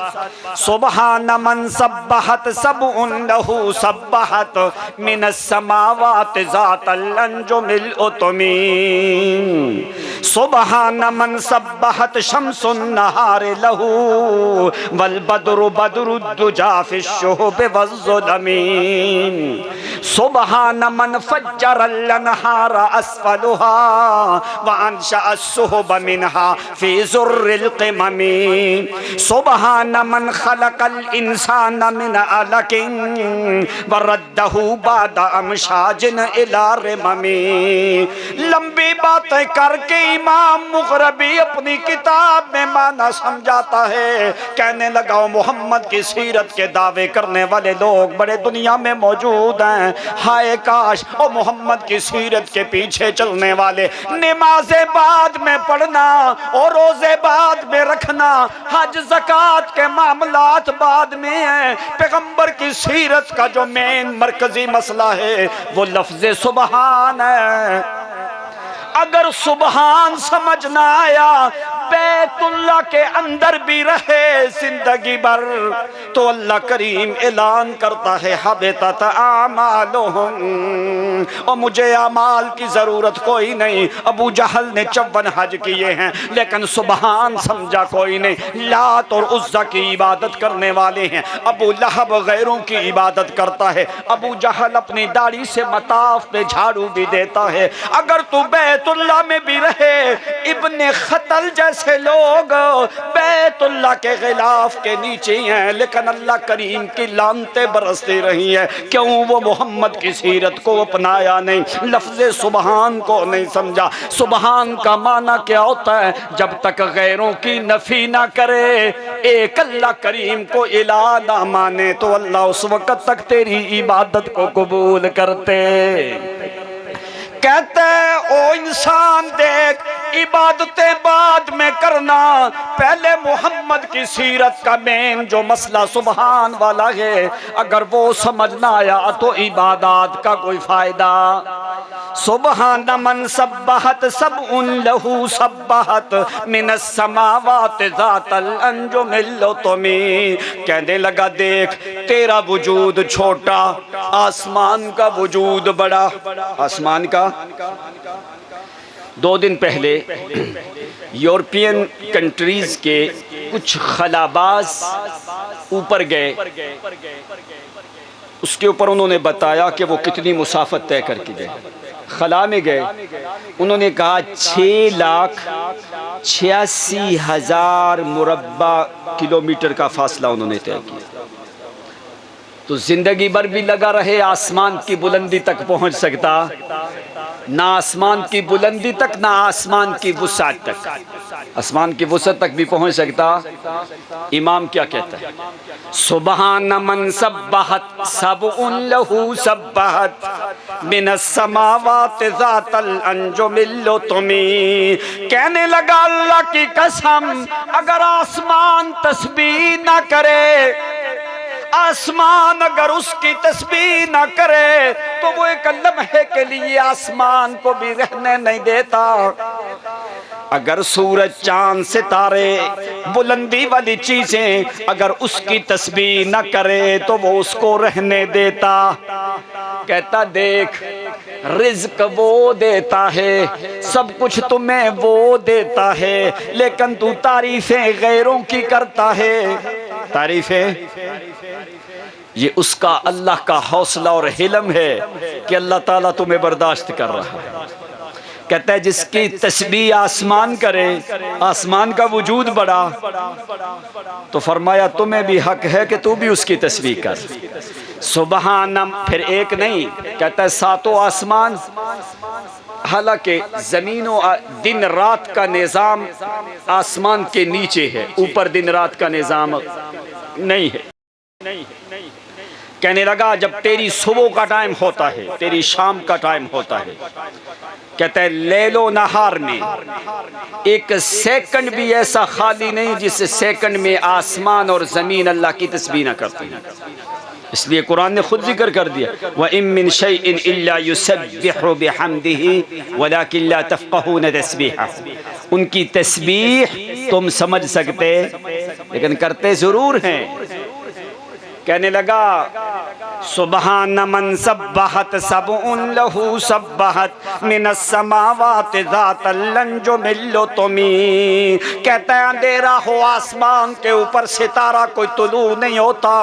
सुबहान मन सब्बहत सबउन लहू सब्बहत, मिनस समावात ज़ातल अंजुमिल उतमीन, सुबहान मन सब्बहत शम्सुन नहार लहू वल बदरु बदरुद्दुजा फिश्शुहब वज़्ज़ुलमीन। सुबहान मन फज्जरल अनहार अस्फलुहा व अंशअ अस्सुहब मिनहा फी ज़ुर्रिल क़िममी। सुबहान मन खलक़ल इंसान मिन अलकिन व रद्दहू बाद अमशाजिन इला रिममी। लंबी बातें करके इमाम मुग़रबी अपनी किताब में माना समझाता है। कहने लगा मोहम्मद की सीरत के दावे करने वाले लोग बड़े दुनिया में मौजूद हैं। हाय काश और मोहम्मद की सीरत के पीछे चलने वाले नमाज़े बाद में पढ़ना और रोज़े बाद में रखना, हज ज़कात के मामलात बाद में है। पैगंबर की सीरत का जो मेन मरकजी मसला है वो लफ्ज़ सुबहान है। अगर सुबहान समझ ना आया, बैतुल्लाह के अंदर भी रहे जिंदगी भर, तो अल्लाह करीम ऐलान करता है हबतत आमालुहुम, और मुझे अमाल की जरूरत कोई नहीं। अबू जहल ने 54 हज किए हैं लेकिन सुबहान समझा कोई नहीं। लात और उज़्ज़ा की इबादत करने वाले हैं, अबू लहब गैरों की इबादत करता है, अबू जहल अपनी दाढ़ी से मताफ पे झाड़ू भी देता है। अगर तू बैतुल्लाह में भी रहे, इब्ने खतल जैसे लोग बैतुल्लाह के गिलाफ के नीचे हैं, लेकिन अल्लाह करीम की लानतें बरसती रही हैं। क्यों? वो मोहम्मद की सीरत को अपनाया नहीं, लफ्ज़े सुबहान को नहीं समझा। सुबहान का माना क्या होता है? जब तक गैरों की नफी ना करे, एक अल्लाह करीम को इलाह ना माने, तो अल्लाह उस वक़्त तक तेरी इबादत को कबूल करते। कहते ओ इंसान देख, इबादतें बाद में करना, पहले मोहम्मद की सीरत का मेन जो मसला सुबहान वाला है, अगर वो समझ ना आया तो इबादत का कोई फायदा। सुबहान मन सब्बहत सबउन लहू सब्बहत मिनस समावात ज़ातल अंजुमिल तुमी। कहने लगा देख, तेरा वजूद छोटा, आसमान का वजूद बड़ा। आसमान का 2 दिन पहले यूरोपियन कंट्रीज के कुछ खलाबाज ऊपर गए, उसके ऊपर उन्होंने बताया कि वो कितनी मुसाफत तय करके गए। खला में गए, उन्होंने कहा 6,86,000 मुरब्बा किलोमीटर का फासला उन्होंने तय किया। तो जिंदगी भर भी लगा रहे आसमान की बुलंदी तक पहुंच सकता, ना आसमान की बुलंदी तक, ना आसमान की वुसअत तक। आसमान की वुसअत तक भी पहुंच सकता। इमाम क्या कहता है? सुबहान मन सब्बहत सबउन लहू सब्बहत मिनस समावात ज़ातल अंजुमिल तुमी। कहने लगा अल्लाह की कसम, अगर आसमान तस्बीह ना करे, आसमान अगर उसकी तस्बीह ना करे, तो वो एक लम्हे के लिए आसमान को भी रहने नहीं देता। अगर सूरज चांद सितारे बुलंदी वाली चीजें अगर उसकी तस्बीह न करे तो वो उसको रहने देता। कहता देख, रिज्क वो देता है, सब कुछ तुम्हें वो देता है, लेकिन तू तारीफें गैरों की करता है। तारीफें ये उसका अल्लाह का हौसला और हिलम है कि अल्लाह ताला तुम्हें बर्दाश्त कर रहा है। कहता है जिसकी तस्बीह आसमान करे, आसमान का वजूद बड़ा, तो फरमाया तुम्हें भी हक है कि तू भी उसकी तस्बीह कर। सुबहानम फिर एक नहीं, कहता है 7 आसमान। हालांकि जमीन और दिन रात का निज़ाम आसमान के नीचे है, ऊपर दिन रात का निज़ाम नहीं है। कहने लगा जब तेरी सुबह का टाइम होता है, तेरी शाम का टाइम होता है, कहते हैं लैलो नहार में एक सेकंड भी ऐसा खाली नहीं जिस सेकंड में आसमान और जमीन अल्लाह की तस्बीह न करती है। इसलिए कुरान ने खुद जिक्र कर दिया, व इम मिन शैइन इल्ला युसब्बिहु बिहम्दिही वलाकिन ला तफ़क़हून तस्बीहह। उनकी तस्बीह तुम समझ सकते लेकिन करते जरूर हैं। कहने लगा सुबहान मन सब्बहत सबउन लहू सब्बहत मिनस समावात ज़ातल्लन जो मिल्लो तुमी। कहता है अंधेरा हो आसमान के ऊपर सितारा कोई तुलू नहीं होता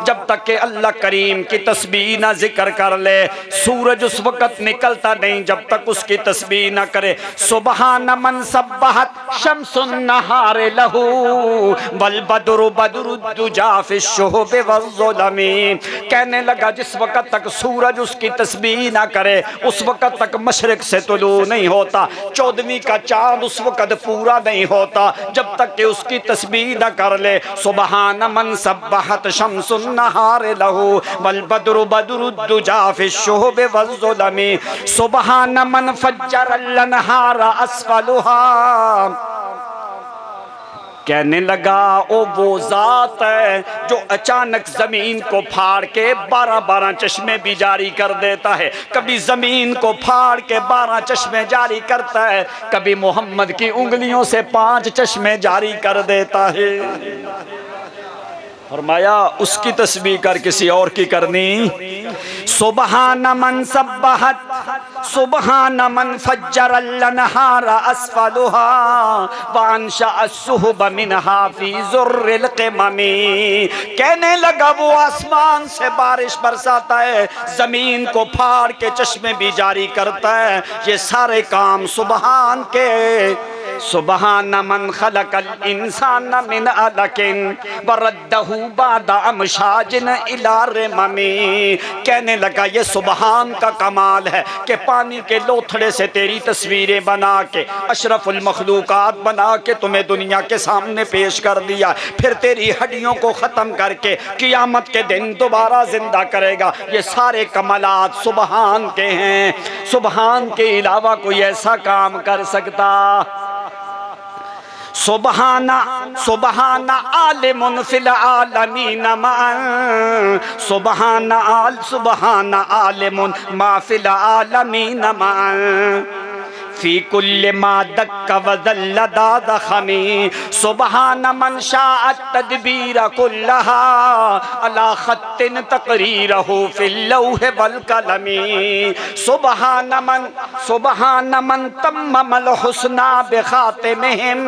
जब तक कि अल्लाह करीम की तस्बीह ना जिक्र कर ले। सूरज उस वक़्त निकलता नहीं जब तक उसकी तस्बीह ना करे। सुबहान मन सब्बहत शम्सुन नहार लहू वल बदरु बदरुद्दुजा फिश्शुहुबि वज़्ज़ुलमी। कहने लगा जिस वक़्त तक सूरज उसकी तस्बीह ना करे उस वक़्त तक मशरिक से तुलू नहीं होता। 14वीं का चाँद उस वक़्त पूरा नहीं होता जब तक कि उसकी तस्बीह ना कर ले। सुबहान मन सब्बहत शम्सुन नहार लहू वल बदरु बदरुद्दुजा फिश्शुहुबि वज़्ज़ुलमी। सुबहान मन फज्जरल अनहार अस्फलुहा। कहने लगा ओ वो ज़ात है जो अचानक ज़मीन को फाड़ के 12-12 चश्मे भी जारी कर देता है। कभी ज़मीन को फाड़ के 12 चश्मे जारी करता है, कभी मोहम्मद की उंगलियों से 5 चश्मे जारी कर देता है। फरमाया उसकी तस्बीह कर किसी और की करनी। सुबहान मन सब्बहत सुबहान मन फज्जरल अनहार अस्फलुहा वांशा अस्सुहब मिनहा फी ज़ुर्रिल क़िममी। कहने लगा वो आसमान से बारिश बरसाता है, जमीन को फाड़ के चश्मे भी जारी करता है। ये सारे काम सुबहान के। सुबहान मन खलकल इंसान मिन अलकिन वरद्दहू बाद अमशाजिन इला रिममी। कहने लगा ये सुबहान का कमाल है कि पानी के लोथड़े से तेरी तस्वीरें बना के अशरफुल मखलूकात बना के तुम्हें दुनिया के सामने पेश कर दिया, फिर तेरी हड्डियों को ख़त्म करके क़ियामत के दिन दोबारा जिंदा करेगा। ये सारे कमालात सुबहान के हैं। सुबहान के अलावा कोई ऐसा काम कर सकता? सुबहाना सुबहाना आलिमुन फिल आलमीन मान। सुबहाना आलिमुन मा फिल आलमीन मान। फी कुल्ल मा दक्क वज़ल्ल दाद खमी। सुबहान मन शाअत तदबीर कुल्लहा अला खत्तिन तक़रीरहु फिल लौह वल कलमी। सुबहान मन तम्ममल हुस्ना बिखातिमिहिम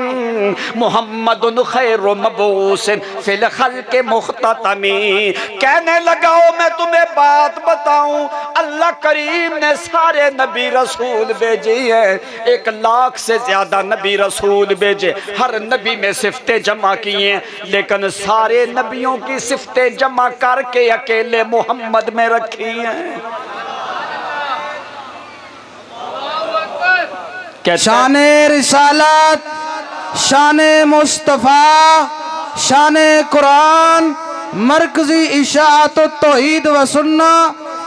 मुहम्मदुन खैरु मबूसिन फिल खल्क़ि मुख्ततमी। कहने लगाओ मैं तुम्हें बात बताऊं, अल्लाह करीम ने सारे नबी रसूल भेजे हैं, 1 लाख से ज्यादा नबी रसूल भेजे, हर नबी में सिफ्तें जमा की हैं, लेकिन सारे नबियों की सिफ्तें जमा करके अकेले मोहम्मद में रखी हैं। शाने रिसालत, शाने मुस्तफ़ा, शाने कुरान, मरकजी इशाअत तौहीद व सुन्ना,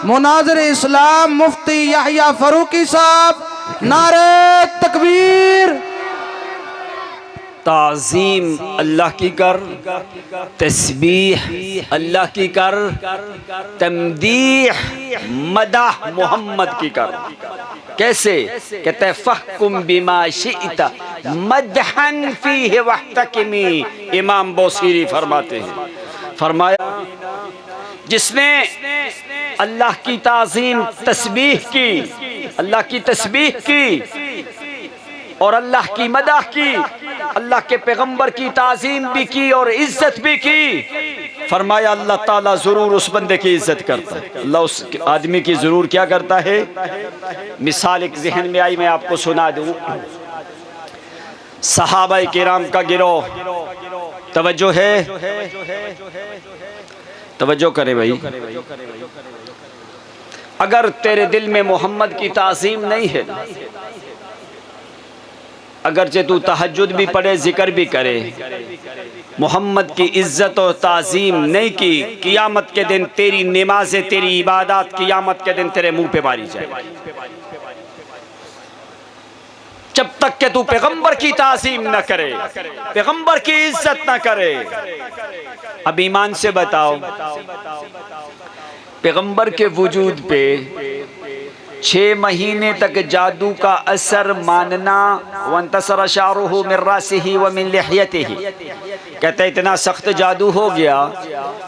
मुनाज़िर इस्लाम मुफ्ती याह्या फ़ारूकी साहब, नारे तकबीर। ताज़ीम अल्लाह की कर, तस्बीह अल्लाह की कर, तमदीह मदाह मोहम्मद की कर। कैसे? कहते हैं फ़हकुम बिमा शिअता मदहन फ़ीहि वहतकिमी। इमाम बौसीरी फरमाते हैं, फरमाया जिसने अल्लाह की ताज़ीम तस्बीह की, अल्लाह की तस्बीह की और अल्लाह की मदाह की, अल्लाह के पैगंबर की ताज़ीम भी की और इज्जत भी की, फरमाया अल्लाह ताला ज़रूर उस बंदे की इज्जत करता है। अल्लाह उस आदमी की ज़रूर क्या करता है। मिसाल एक जहन में आई, मैं आपको सुना दूँ। सहाबाए किराम का गिरोह, तवज्जो है, तवज्जो करे भाई। अगर तेरे दिल में मोहम्मद की ताज़ीम नहीं है, अगरचे तू तहज्जुद भी पढ़े, जिक्र भी करे, मोहम्मद की इज्जत और ताज़ीम नहीं की, क़ियामत के दिन तेरी नमाज़ें, तेरी इबादत क़ियामत के दिन तेरे मुंह पे मारी जाए। जब तक कि तू पैगंबर की ताज़ीम न करे, पैगंबर की इज्जत न करे। अब ईमान से बताओ, पैगंबर के वजूद पे 6 महीने तक जादू का असर मानना। वंतसर शारुहु मिन रासिही व मिन लिहयतिही, कहते इतना सख्त जादू हो गया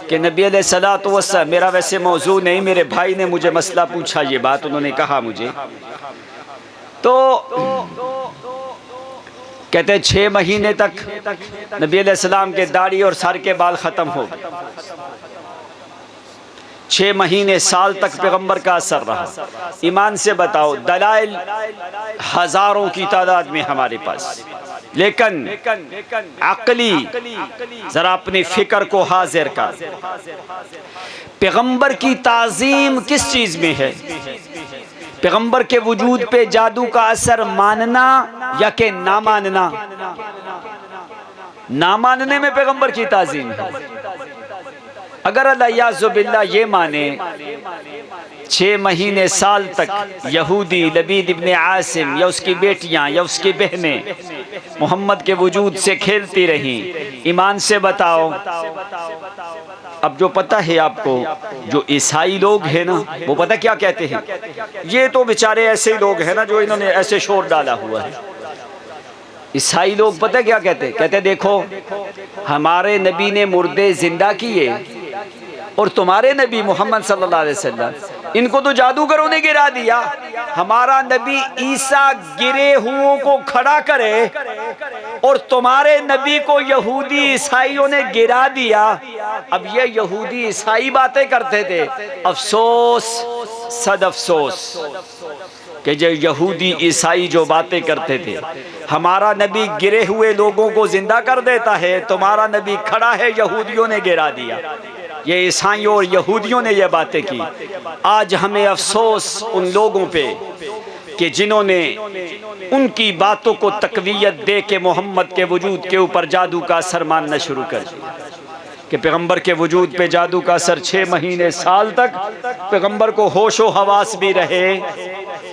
कि नबी अलैहिस्सलातु वस्सलाम, मेरा वैसे मौजू नहीं, मेरे भाई ने मुझे मसला पूछा, ये बात उन्होंने कहा मुझे, तो कहते 6 महीने तक नबी अलैहिस्सलाम के दाढ़ी और सर के बाल ख़त्म हो गए। 6 महीने साल तक पैगंबर का असर रहा। ईमान से बताओ, दलाइल हजारों की तादाद में हमारे पास, लेकिन अक्ली जरा अपनी फिक्र को हाजिर कर, पैगंबर की ताजीम किस चीज में है? पैगंबर के वजूद पे जादू का असर मानना या के ना मानना? ना मानने में पैगंबर की ताजीम है। अगर अल्लाह बिल्ला ये माने 6 महीने साल तक यहूदी लबीद इब्ने आसिम या उसकी बेटियां या उसकी बहनें मोहम्मद के वजूद से खेलती रहीं, ईमान से बताओ, अब जो पता है आपको, जो ईसाई लोग हैं ना, वो पता क्या कहते हैं? ये तो बेचारे ऐसे ही लोग हैं ना जो इन्होंने ऐसे शोर डाला हुआ है। ईसाई लोग पता क्या कहते? कहते देखो, हमारे नबी ने मुर्दे जिंदा किए और तुम्हारे नबी मोहम्मद सल्लल्लाहु अलैहि वसल्लम, इनको तो जादूगरों ने गिरा दिया। हमारा नबी ईसा गिरे हुओं को खड़ा करे और तुम्हारे नबी को यहूदी ईसाइयों ने गिरा दिया। अब ये यहूदी ईसाई बातें करते थे, अफसोस सद अफसोस कि जो यहूदी ईसाई जो बातें करते थे, हमारा नबी गिरे हुए लोगों को जिंदा कर देता है, तुम्हारा नबी खड़ा है, यहूदियों ने गिरा दिया। ये ईसाइयों और यहूदियों ने ये बातें की। आज हमें अफसोस उन लोगों पे कि जिन्होंने उनकी बातों को तकवीयत दे के मोहम्मद के वजूद के ऊपर जादू का असर मानना शुरू कर दिया कि पैगंबर के वजूद पे जादू का असर 6 महीने साल तक पैगंबर को होशो हवास भी रहे।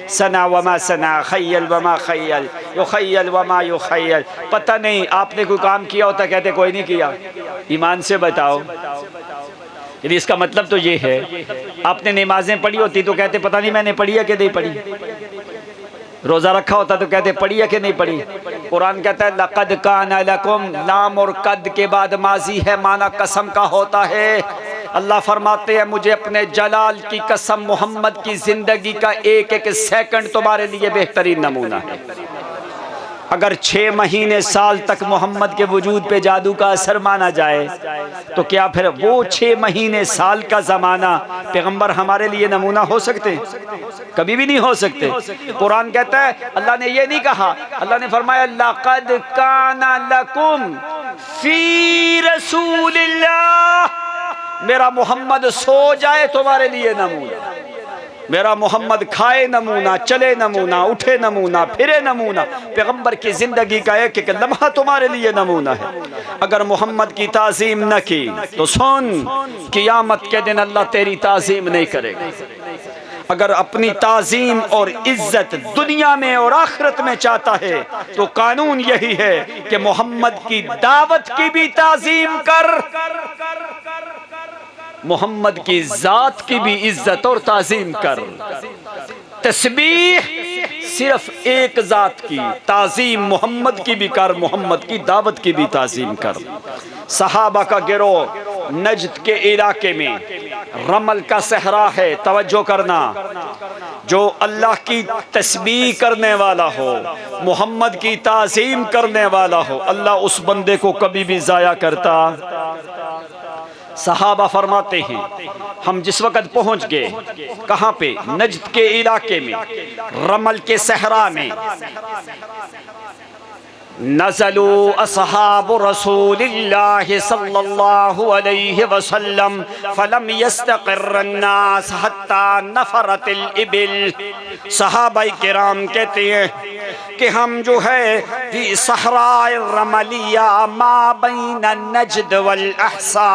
सना वमा सना, खय्यल वमा खय्यल, युखय्यल वमा युखय्यल, पता नहीं आपने कोई काम किया होता, कहते कोई नहीं किया। ईमान से बताओ, यदि इसका मतलब तो ये है, आपने नमाजें पढ़ी होती तो कहते पता नहीं मैंने पढ़ी है कि नहीं पढ़ी। रोजा रखा होता तो कहते पढ़ी है कि नहीं पढ़ी। कुरान कहता है लक़द कान लकुम, लाम और कद के बाद माजी है, माना कसम का होता है। अल्लाह फरमाते हैं मुझे अपने जलाल की कसम, मोहम्मद की जिंदगी का एक एक सेकंड तुम्हारे लिए बेहतरीन नमूना है। अगर 6 महीने साल तक मोहम्मद के वजूद पे जादू का असर माना जाए तो क्या फिर वो 6 महीने साल का ज़माना पैगंबर हमारे लिए नमूना हो सकते? कभी भी नहीं हो सकते। कुरान कहता है, अल्लाह ने ये नहीं कहा, अल्लाह ने फरमाया लक़द काना लकुम फी रसूलिल्लाह, मेरा मोहम्मद सो जाए तुम्हारे लिए नमूना, मेरा मोहम्मद खाए नमूना, चले नमूना, उठे नमूना, फिरे नमूना, पैगंबर की जिंदगी का एक एक लम्हा तुम्हारे लिए नमूना है। अगर मोहम्मद की ताजीम न की तो सुन, क़यामत के दिन अल्लाह तेरी ताजीम नहीं करेगा। अगर अपनी ताजीम और इज्जत दुनिया में और आखिरत में चाहता है तो कानून यही है कि मोहम्मद की दावत की भी ताजीम कर, मोहम्मद की जात की भी इज्जत और ताजीम कर। तस्बीह सिर्फ एक जात की, ताजीम मोहम्मद की भी कर, मोहम्मद की दावत की भी ताजीम कर। सहाबा का गिरोह नजद के इलाके में रमल का सहरा है, तवज्जो करना, जो अल्लाह की तस्बीह करने वाला हो, मोहम्मद की ताजीम करने वाला हो, अल्लाह उस बंदे को कभी भी जाया करता। सहाबा फरमाते हैं हम जिस वक़्त पहुंच गए, कहाँ पे? नजद के इलाके में, रमल के सहरा में। नज़लू असहाबु रसूलिल्लाहि सल्लल्लाहु अलैहि वसल्लम फलम यस्तक़िर्रन्नास हत्ता नफरतिल इबिल। सहाबाए किराम कहते हैं कि हम जो है फी सहराए रमलिया मा बैन नजद वल अहसा,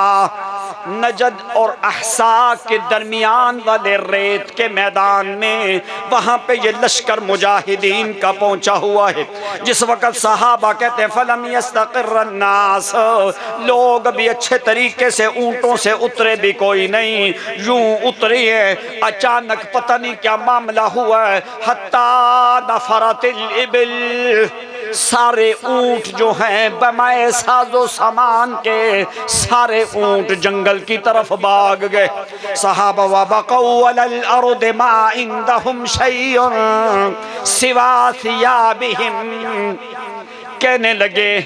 नजद और अहसा के दरमियान वाले रेत के मैदान में, वहां पे ये लश्कर मुजाहिदीन का पहुंचा हुआ है। जिस वक्त सहाबा कहते हैं फलम यस्तक़िर्रन्नास, लोग भी अच्छे तरीके से ऊंटों से उतरे भी कोई नहीं, यूं उतरी है। अचानक पता नहीं क्या मामला हुआ है, हत्ता नफरतिल इबिल, सारे ऊंट जो हैं बमाए साजो सामान के सारे ऊंट जंगल की तरफ भाग गए। सहाबा व बक़ौ अलल अर्द मा इंदहुम शैउन सिवा सियाबिहिम, कहने लगे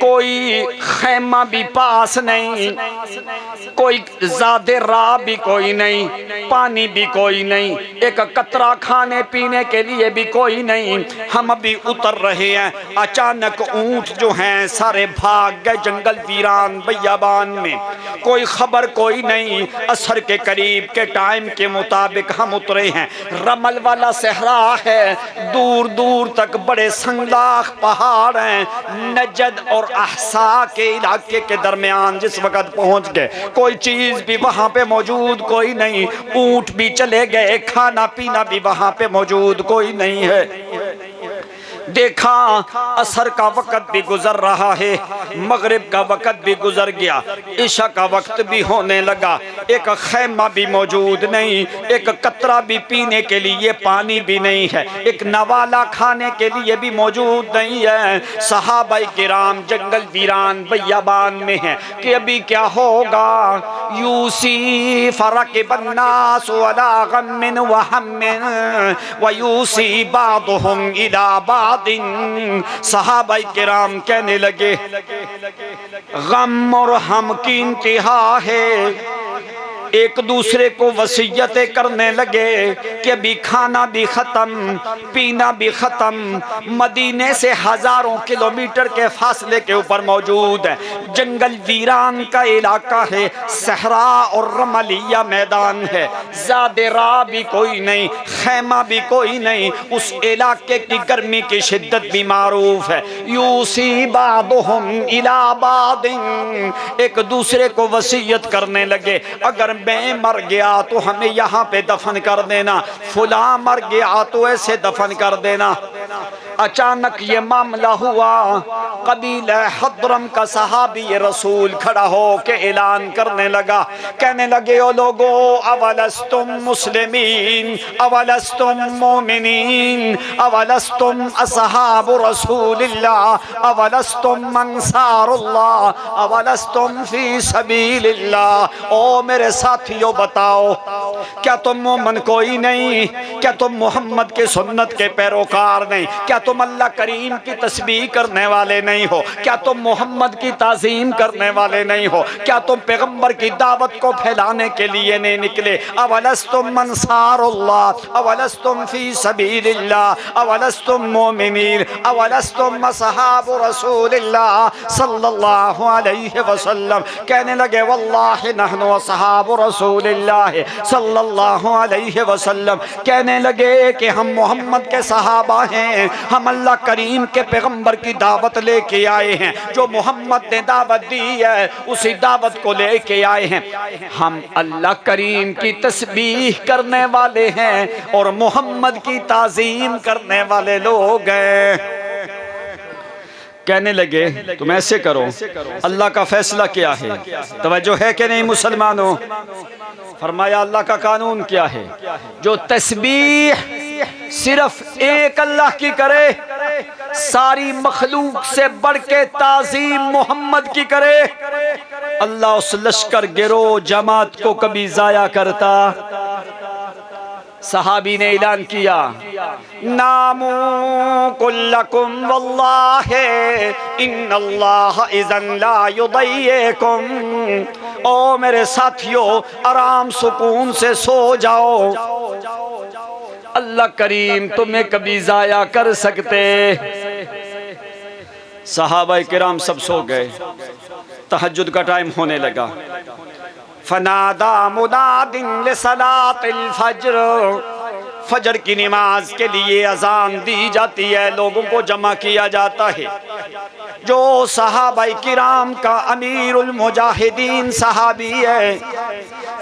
कोई खैमा भी पास नहीं, कोई ज़ादे राह भी कोई नहीं, पानी भी कोई नहीं, एक कतरा खाने पीने के लिए भी कोई नहीं। हम अभी उतर रहे हैं, अचानक ऊंट जो हैं सारे भाग गए जंगल वीरान बियाबान में, कोई खबर कोई नहीं। असर के करीब के टाइम के मुताबिक हम उतरे हैं। रमल वाला सहरा है, दूर दूर तक बड़े संगलाख पहाड़ हैं। नजद और अहसा के इलाके के दरमियान जिस वक्त पहुंच गए, कोई चीज भी वहां पे मौजूद कोई नहीं, ऊंट भी चले गए, खाना पीना भी वहां पे मौजूद कोई नहीं है। देखा असर का वक़्त भी गुजर रहा है, मगरिब का वक़्त भी गुजर गया, इशा का वक्त भी होने लगा। एक खैमा भी मौजूद नहीं, एक कतरा भी पीने के लिए पानी भी नहीं है, एक नवाला खाने के लिए भी मौजूद नहीं है। सहाबाए किराम जंगल वीरान बियाबान में हैं कि अभी क्या होगा। यूसी फरक बन्नास वला गम्मिन व हम्मिन व यूसी बादुहुम इला बादिन। सहाबाए किराम कहने लगे गम और हम की इंतहा है, एक दूसरे को वसीयतें करने लगे कि अभी खाना भी ख़त्म, पीना भी ख़त्म। मदीने से हज़ारों किलोमीटर के फासले के ऊपर मौजूद है, जंगल वीरान का इलाका है, सहरा और रमलिया मैदान है, ज़्यादा राह भी कोई नहीं, खैमा भी कोई नहीं। उस इलाके की गर्मी की शिद्दत भी मारूफ है। यूसी बादुहुम इला बादिन, एक दूसरे को वसीयत करने लगे अगर मैं मर गया तो हमें यहाँ पे दफन कर देना, फुला मर गया तो ऐसे दफन कर देना। अचानक ये मामला हुआ, कबीला हद्रम का सहाबी रसूल खड़ा हो के ऐलान करने लगा, कहने लगे ओ लोगो अवलस्तुम मुस्लिमीन अवलस्तुम मोमिनीन अवलस्तुम असहाबु रसूलिल्लाह अवलस्तुम अंसारुल्लाह अवलस्तुम फी सबीलिल्लाह। ओ मेरे साथियों बताओ, क्या तुम मोमन कोई नहीं? क्या तुम मोहम्मद के सुन्नत के पैरोकार नहीं? क्या तुम अल्लाह करीम की तस्बीह करने वाले नहीं हो? क्या तुम मोहम्मद की ताज़ीम करने वाले नहीं हो? क्या तुम पैगंबर की दावत को फैलाने के लिए नहीं निकले? अवलस्तुम अंसारुल्लाह अवलस्तुम फी सबीलिल्लाह अवलस्तुम मोमिनीन अवलस्तुम असहाबु रसूलिल्लाह सल्लल्लाहु अलैहि वसल्लम। कहने लगे वल्लाहि नहनु असहाबु रसूलिल्लाह सल्लल्लाहु अलैहि वसल्लम। कहने लगे कि हम मोहम्मद के सहाबा हैं, हम अल्लाह करीम के पैगंबर की दावत लेके आए हैं, जो मोहम्मद ने दावत दी है उसी दावत को लेके आए हैं। हम अल्लाह करीम की तस्बीह करने वाले हैं और मोहम्मद की ताज़ीम करने वाले लोग हैं। कहने लगे तुम ऐसे करो, अल्लाह का फैसला क्या है? तवज्जो है कि नहीं मुसलमानों? फरमाया अल्लाह का कानून क्या है? जो तस्बीह सिर्फ एक अल्लाह की करे, सारी मखलूक से बढ़ के ताज़ीम मोहम्मद की करे, अल्लाह उस लश्कर गिरोह जमात को कभी ज़ाया करता। सहाबी ने ऐलान किया नामू कुल्लकुम वल्लाहि इन्नल्लाह इज़न ला युदय्यिकुम। ओ मेरे साथियों, आराम सुकून से सो जाओ, अल्लाह करीम तुम्हें कभी ज़ाया कर सकते। सहाबाए किराम सब सो गए, तहज्जुद का टाइम होने लगा। फनादा मुनादिन लिसलातिल फज्र फजर की नमाज के लिए अजान दी जाती है, लोगों को जमा किया जाता है। जो सहाबाए किराम का अमीरुल मुजाहिदीन सहाबी है,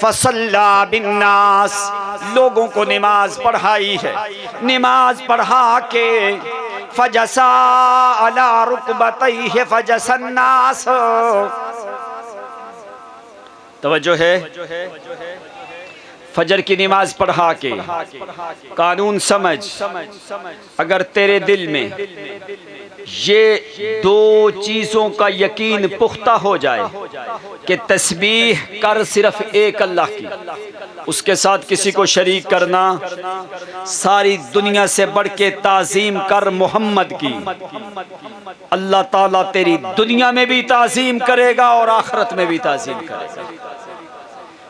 फसल्ला बिन्नास, लोगों को नमाज पढ़ाई है। नमाज पढ़ा के फजसा अला रुकबतैहि फजसन्नास, तवज्जो है, फजर की नमाज पढ़ा के कानून समझ, अगर तेरे दिल में ये दो चीज़ों का यकीन पुख्ता हो जाए कि तस्बीह कर सिर्फ एक अल्लाह की, उसके साथ किसी को शरीक करना, सारी दुनिया से बढ़ के ताज़ीम कर मोहम्मद की, अल्लाह ताला तेरी दुनिया में भी ताज़ीम करेगा और आखिरत में भी ताज़ीम करेगा।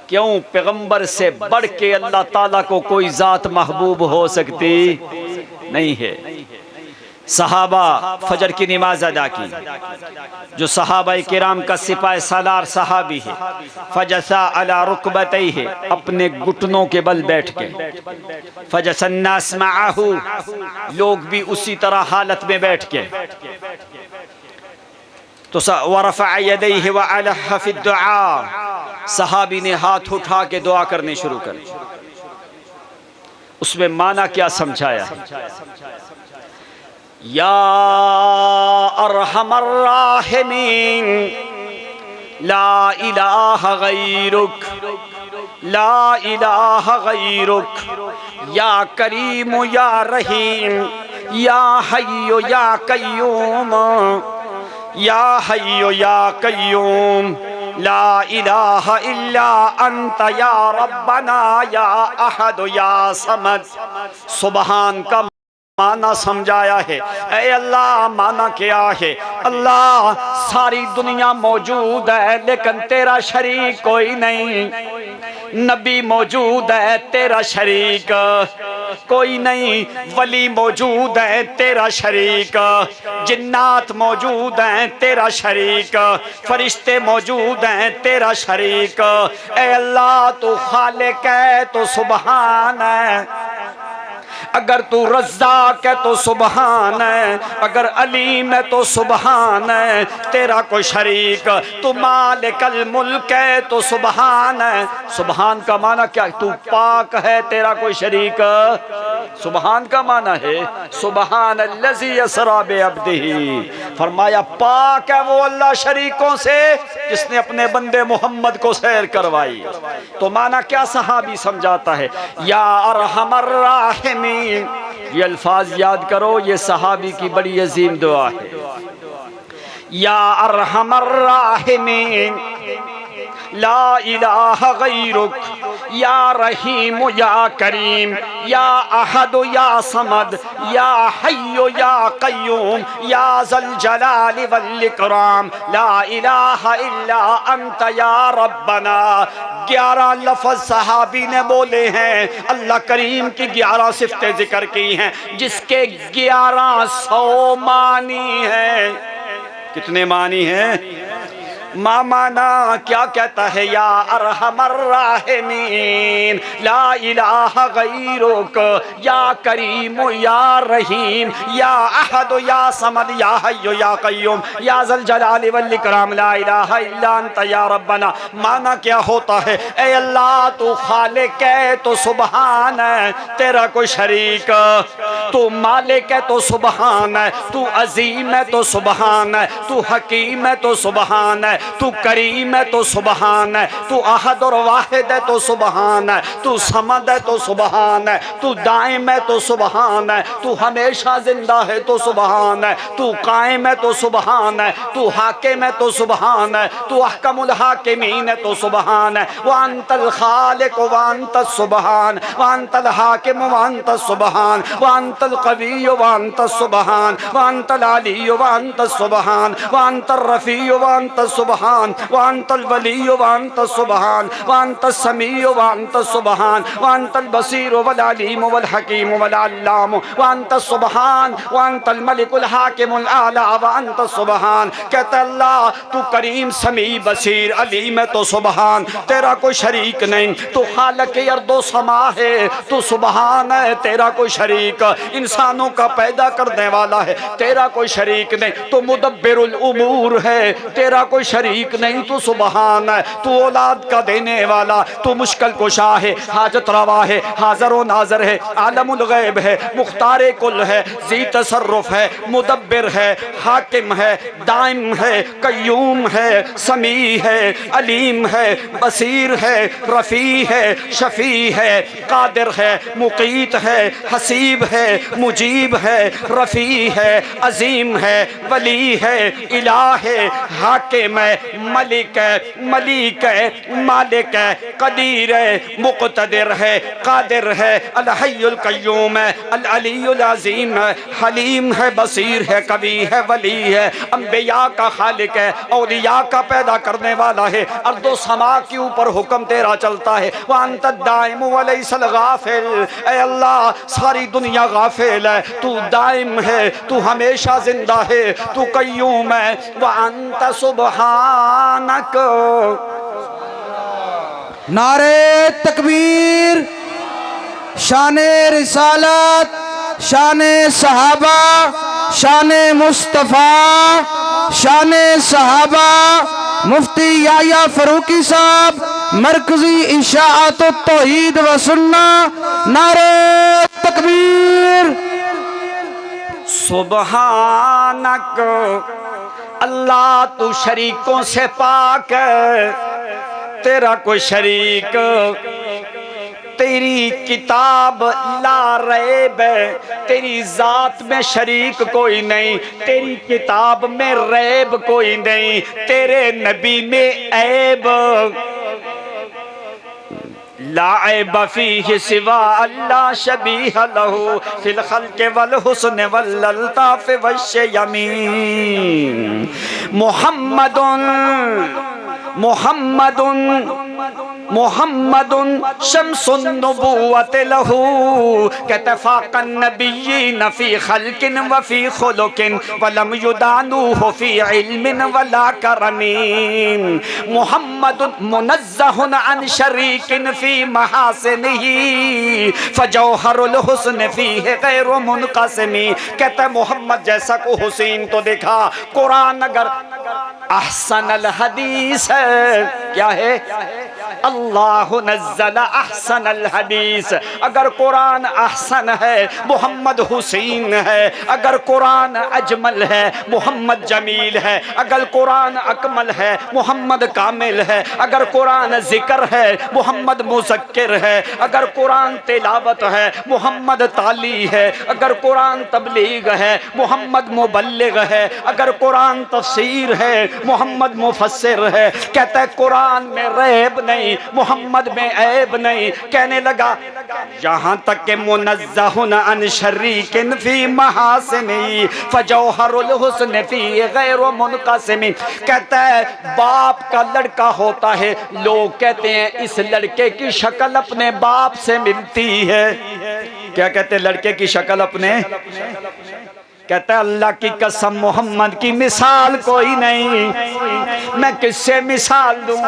क्यों? पैगंबर से बढ़ के अल्लाह ताला को कोई ज़ात महबूब हो सकती नहीं है। सहाबा फजर की नमाज अदा की, जो सहाबाए किराम का सिपाही सालार सहाबी है, फजसा अला रुकबतैहि, अपने घुटनों के बल बैठ के, फजसन्नास मअहू, लोग भी उसी तरह हालत में बैठ के, तो वरफ़अ यदैहि व अलह फि दुआ, सहाबी ने हाथ उठा के दुआ करने शुरू कर। उसमें माना क्या समझाया? या अरहमर राहिमीन ला इलाहा गैरुक, ला इलाहा गैरुक, या करीम या रहीम, या हय्यु या कय्यूम, या हय्यु या कय्यूम, ला इलाहा इल्ला अंता या रब्बना या अहद या समद। सुबहान का माना समझाया है। ऐ अल्लाह, माना क्या है? अल्लाह, सारी दुनिया मौजूद है लेकिन तेरा शरीक कोई नहीं। नबी मौजूद है, तेरा शरीक कोई नहीं। वली मौजूद है, तेरा शरीक, जिन्नात मौजूद हैं, तेरा शरीक, फरिश्ते मौजूद हैं, तेरा शरीक। ऐ अल्लाह, तू खालिक है तो सुबहान है, अगर तू रज़्ज़ाक़ है तो सुबहान है, अगर अलीम है तो सुबहान है, तेरा कोई शरीक। तू मालिकल मुल्क है तो सुबहान है। सुबहान का माना क्या? तू पाक है, तेरा कोई शरीक। सुबहान का माना है सुबहान अल्लज़ी यसरा बिअब्दिही, फरमाया पाक है वो अल्लाह शरीकों से जिसने अपने बंदे मोहम्मद को सैर करवाई। तो माना क्या सहाबी समझाता है? या अरहमर राहिमीन, ये अल्फाज याद करो, ये सहाबी की बड़ी अजीम दुआ है। या अरहमर राहिमीन ला इलाहा गैरुक, या रहीम या करीम, या अहद या समद, या हय्यु या कय्यूम, या ज़ल जलाल वल इकराम, ला इलाहा इल्ला अंत या रब्बना। 11 लफ्ज़ सहाबी ने बोले हैं, अल्लाह करीम की 11 सिफ़तें जिक्र की हैं, जिसके 1100 मानी हैं। कितने मानी हैं? माना क्या कहता है? या अरहमर राहिमीन ला इलाहा गैरुक, या करीम या रहीम, या अहद या समद, या हय्यु या कय्यूम, या ज़ल जलाल वल इकराम, ला इलाहा इल्ला अंता या रब्बना। माना क्या होता है? ऐ अल्लाह, तू खालिक है तो सुबहान है, तेरा कोई शरीक। तू मालिक है तो सुबहान है, तू अजीम है तो सुबहान है, तू हकीम है तो सुबहान है, तू करीम है तो सुबहान है, तू अहद और वाहिद है तो सुबहान है, तू समद है तो सुबहान है, तू दाइम है तो सुबहान है, तू हमेशा जिंदा है तो सुबहान है, तू कायम है तो सुबहान है, तू हाकिम है तो सुबहान है, तू अहकमुल हाकिमीन है तो सुबहान है। व अंतल खालिक व अंतस सुबहान, व अंतल हाकिम व अंतस सुबहान, व अंतल कवी व अंतस सुबहान, व अंतल अली व अंतस सुबहान, व अंतर रफी व अंतस सुबहान, सुबहान व अंतल वली व अंत सुबहान व अंत समी व अंत सुबहान व अंतल बसीर वल अलीम वल हकीम वल अल्लाम व अंत सुबहान व अंतल मलिकुल हाकिमुल आला व अंत सुबहान। कहता अल्लाह तू करीम समी बसीर अलीम है तो सुबहान, तेरा कोई शरीक नहीं। तू खालिक अर्दो समा है, तू सुबहान है, तेरा कोई शरीक। इंसानों का पैदा करने वाला है, तेरा कोई शरीक नहीं। तू मुदब्बिरुल उमूर है, तेरा कोई शरीक नहीं, तू सुबहान है। तू औलाद का देने वाला, तू मुश्किल कुशा है, हाजत रवा है, हाज़र व नाज़र है, आलमुल गैब है, मुख्तार कुल है, जी तसर्रुफ है, मुदब्बिर है, हाकिम है, दाइम है, कय्यूम है, समी है, अलीम है, बसीर है, रफ़ी है, शफ़ी है, कादिर है, मुक़ीत है, हसीब है, मुजीब है, रफ़ी है, अजीम है, वली है, इलाह है, हाकिम है, मलिक है, मलीक है, मालिक है, कदीर है, मुक़तदिर है, कादिर है, अल हय्युल क़य्यूम है, अल अलीयुल अज़ीम है, हलीम है, बसीर है, कवी है, वली है, अंबिया का खालिक है, औलिया का पैदा करने वाला है। अर्दो समा के ऊपर हुक्म तेरा चलता है। व अंत दाइम व लैसल गाफिल, ऐ अल्लाह सारी दुनिया गाफिल है, तू दाइम है, तू हमेशा जिंदा है, तू कय्यूम है। व अंत सुबहानक, नारे तकबीर, शाने रिसालत, शाने सहाबा, शाने मुस्तफ़ा, शाने सहाबा, मुफ्ती याया फरूकी साहब, मरकजी इशाअत तौहीद व सुन्ना, नारे तकबीर। सुबहानक, अल्लाह तू शरीकों से पाक है, तेरा कोई शरीक। तेरी किताब ला रैब है, तेरी जात में शरीक कोई नहीं, तेरी किताब में रैब कोई नहीं, तेरे नबी में ऐब ला ऐब फीहि सिवा अल्लाह शबीह लहू फिल खल्क़ि वल हुस्न वल अल्ताफ़ वश्शयमीन। मुहम्मदुन मुहम्मदुन मुहम्मदुन शम्सुन नबुव्वत लहू कतफ़ाक़न नबिय्यीन फ़ी खल्क़िन व फ़ी खुलुक़िन व लम युदानूहु फ़ी इल्मिन वला करमीन। मुहम्मदुन मुनज़्ज़हुन अन शरीकिन फ़ी महासिनिही फ़जौहरुल हुस्न फ़ीहि गैरु मुनक़सिमी। कहता मोहम्मद जैसा को हुसैन तो देखा। कुरान अगर अहसनल हदीस है, क्या है? अल्लाह नज़्ज़ल अहसनल हदीस। अगर कुरान अहसन है मोहम्मद हुसैन है, अगर कुरान अजमल है मोहम्मद जमील है, अगर कुरान अकमल है मोहम्मद कामिल है, अगर कुरान जिक्र है मोहम्मद मुज़क्किर है, अगर कुरान तिलावत है मोहम्मद ताली है, अगर कुरान तबलीग है मोहम्मद मुबल्लिग है, अगर कुरान तफसीर है मोहम्मद मुफस्सिर है। कहता है कुरान में रैब नहीं, मोहम्मद में ऐब नहीं। कहने लगा यहाँ तक के मुनज़्ज़हुन अन शरीकिन फी महासिनी फजौहरुल हुस्न फी गैरु मुनक़सिमी। कहता है बाप का लड़का होता है, लोग कहते हैं इस लड़के की शक्ल अपने बाप से मिलती है। क्या कहते हैं? लड़के की शक्ल अपने। कहता है अल्लाह की कसम मोहम्मद की मिसाल कोई नहीं। मैं किससे मिसाल दूं,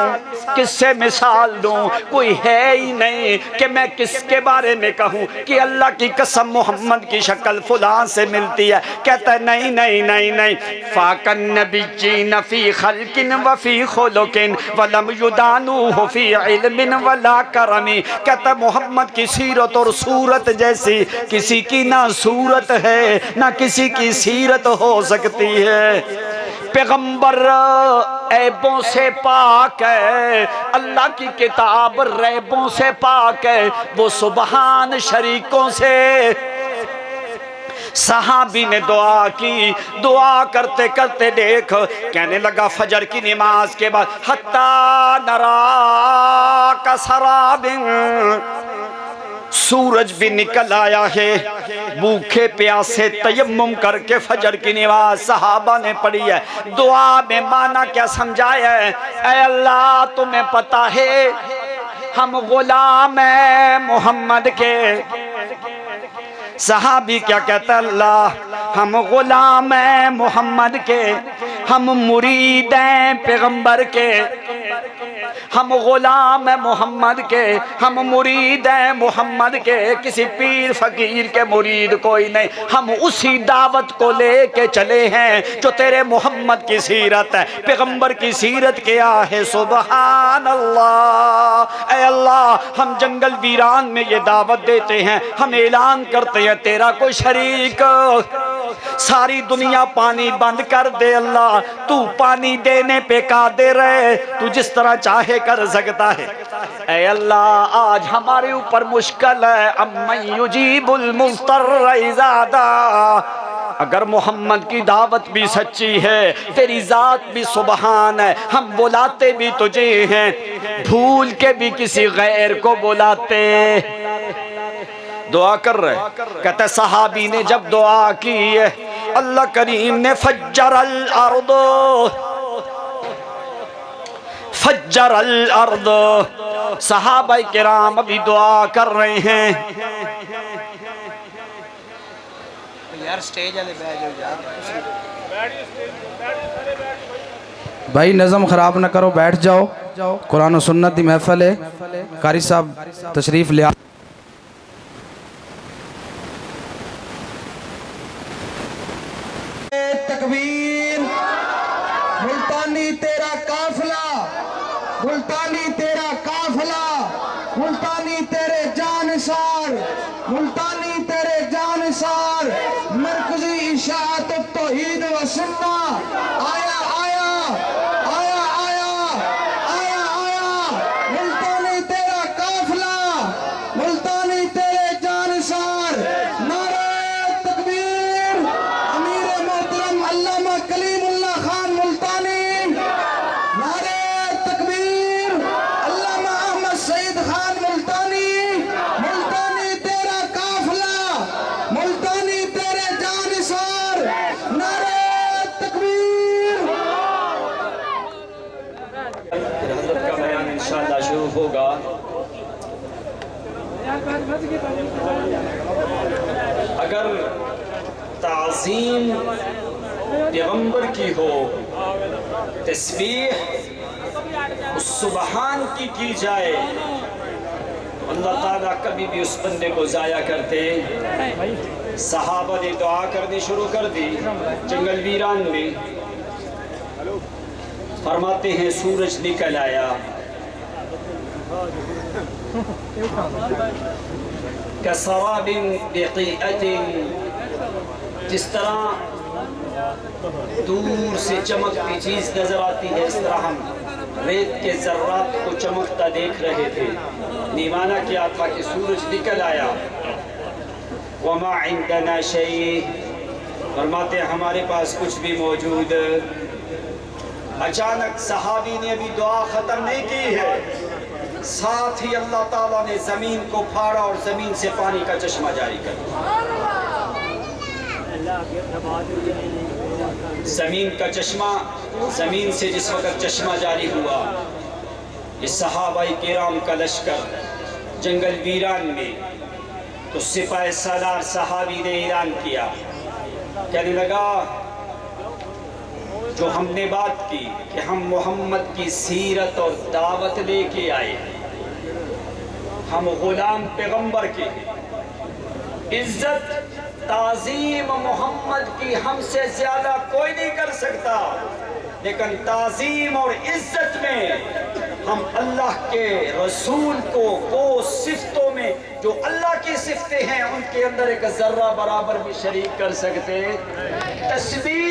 किससे मिसाल दूं? कोई है ही नहीं कि मैं किसके बारे में कहूं कि अल्लाह की कसम मोहम्मद की शक्ल फुलां से मिलती है। कहता है नहीं नहीं नहीं नहीं। फाकन नबिय्यीन फी खल्किन व फी खुलुकिन व लम युदानूहु फी इल्मिन वला करमी। कहता है मोहम्मद की सीरत और सूरत जैसी किसी की ना सूरत है ना किसी की सीरत हो सकती है। पैगंबर ऐबों से पाक है, अल्लाह की किताब रैबों से पाक है, वो सुबहान शरीकों से। सहाबी ने दुआ की, दुआ करते करते देख कहने लगा फजर की नमाज के बाद हत्ता नरा का सराबिन, सूरज भी निकल आया है, भूखे प्यासे तयम्मुम करके फजर की नमाज सहाबा ने पढ़ी है। दुआ में माना क्या समझाया है, ऐ अल्लाह तुम्हें पता है हम गुलाम हैं मोहम्मद के। सहाबी क्या कहता, अल्लाह हम गुलाम हैं मोहम्मद के, हम मुरीद हैं पैगंबर के, हम गुलाम हैं मोहम्मद के, हम मुरीद हैं मोहम्मद के, किसी पीर फकीर के मुरीद कोई नहीं, हम उसी दावत को लेके चले हैं जो तेरे मोहम्मद की सीरत है, पैगंबर की सीरत क्या है। सुबहान अल्लाह। ऐ अल्लाह हम जंगल वीरान में ये दावत देते हैं, हम ऐलान करते हैं तेरा कोई शरीक, सारी दुनिया पानी बंद कर दे अल्लाह, तू पानी देने पे कादिर है, तू जिस तरह चाहे कर सकता है। ऐ अल्लाह आज हमारे ऊपर मुश्किल है, अम्मन युजीबुल मुज़्तर इज़ा दा। अगर मोहम्मद की दावत भी सच्ची है, तेरी जात भी सुबहान है, हम बुलाते भी तुझे हैं, भूल के भी किसी गैर को बुलाते। दुआ कर रहे, कहते सहाबी ने जब दुआ की है, अल्लाह करीम ने फज्जरल अर्द, सहाबा किराम अभी दुआ कर रहे हैं। यार स्टेज वाले बैठ जाओ भाई, नज़म खराब ना करो, बैठ जाओ। कुरान और सुन्नत की महफिल है, कारी साहब तशरीफ ले। तकबीर। मुल्तानी तेरा काफिला, मुल्तानी तेरा काफिला, मुल्तानी तेरे जानसार, मुल्तानी तेरे जानसार, मरकजी इशाअत तौहीद व सुन्ना आया आया आया आया आया आया। मुल्तानी तेरा काफिला, मुल्तानी तेरे जानसार, नारे तकबीर। अमीर मोहतरम अल्लामा कलीमुल्लाह खान मुल्तानी, नारे तकबीर। अल्लामा अहमद सईद खान मुल्तानी, मुल्तानी तेरा काफिला, मुल्तानी तेरे जानसार, नारे तकबीर। हज़रत का बयान इंशाअल्लाह शुरू होगा। अगर ताज़ीम पैगंबर की हो, तस्बीह उस सुबहान की जाए, तो अल्लाह ताला कभी भी उस बंदे को ज़ाया करते। सहाबा ने दुआ करनी शुरू कर दी जंगल वीरान में। फरमाते हैं सूरज निकल आया, कसराबिन बिक़ीअतिन, जिस तरह दूर से चमकती चीज नजर आती है, इस तरह हम रेत के जर्रात को चमकता देख रहे थे। नीमाना क्या था कि सूरज निकल आया। वमा इंदना शै, फरमाते हमारे पास कुछ भी मौजूद। अचानक सहाबी ने अभी दुआ खत्म नहीं की है, साथ ही अल्लाह ताला ने जमीन को फाड़ा और जमीन से पानी का चश्मा जारी कर दिया। जमीन का चश्मा, जमीन से जिस वक्त चश्मा जारी हुआ, इस सहाबाई किराम का लश्कर जंगल वीरान में, तो सिपाही सालार सहाबी ने ऐलान किया, कहने लगा जो हमने बात की कि हम मोहम्मद की सीरत और दावत लेके आए, हम गुलाम पैगंबर की इज्जत ताज़ीम मोहम्मद की हमसे ज्यादा कोई नहीं कर सकता, लेकिन ताज़ीम और इज्जत में हम अल्लाह के रसूल को वो सिफ्तों में जो अल्लाह की सिफ्तें हैं उनके अंदर एक जर्रा बराबर भी शरीक कर सकते। तस्बीह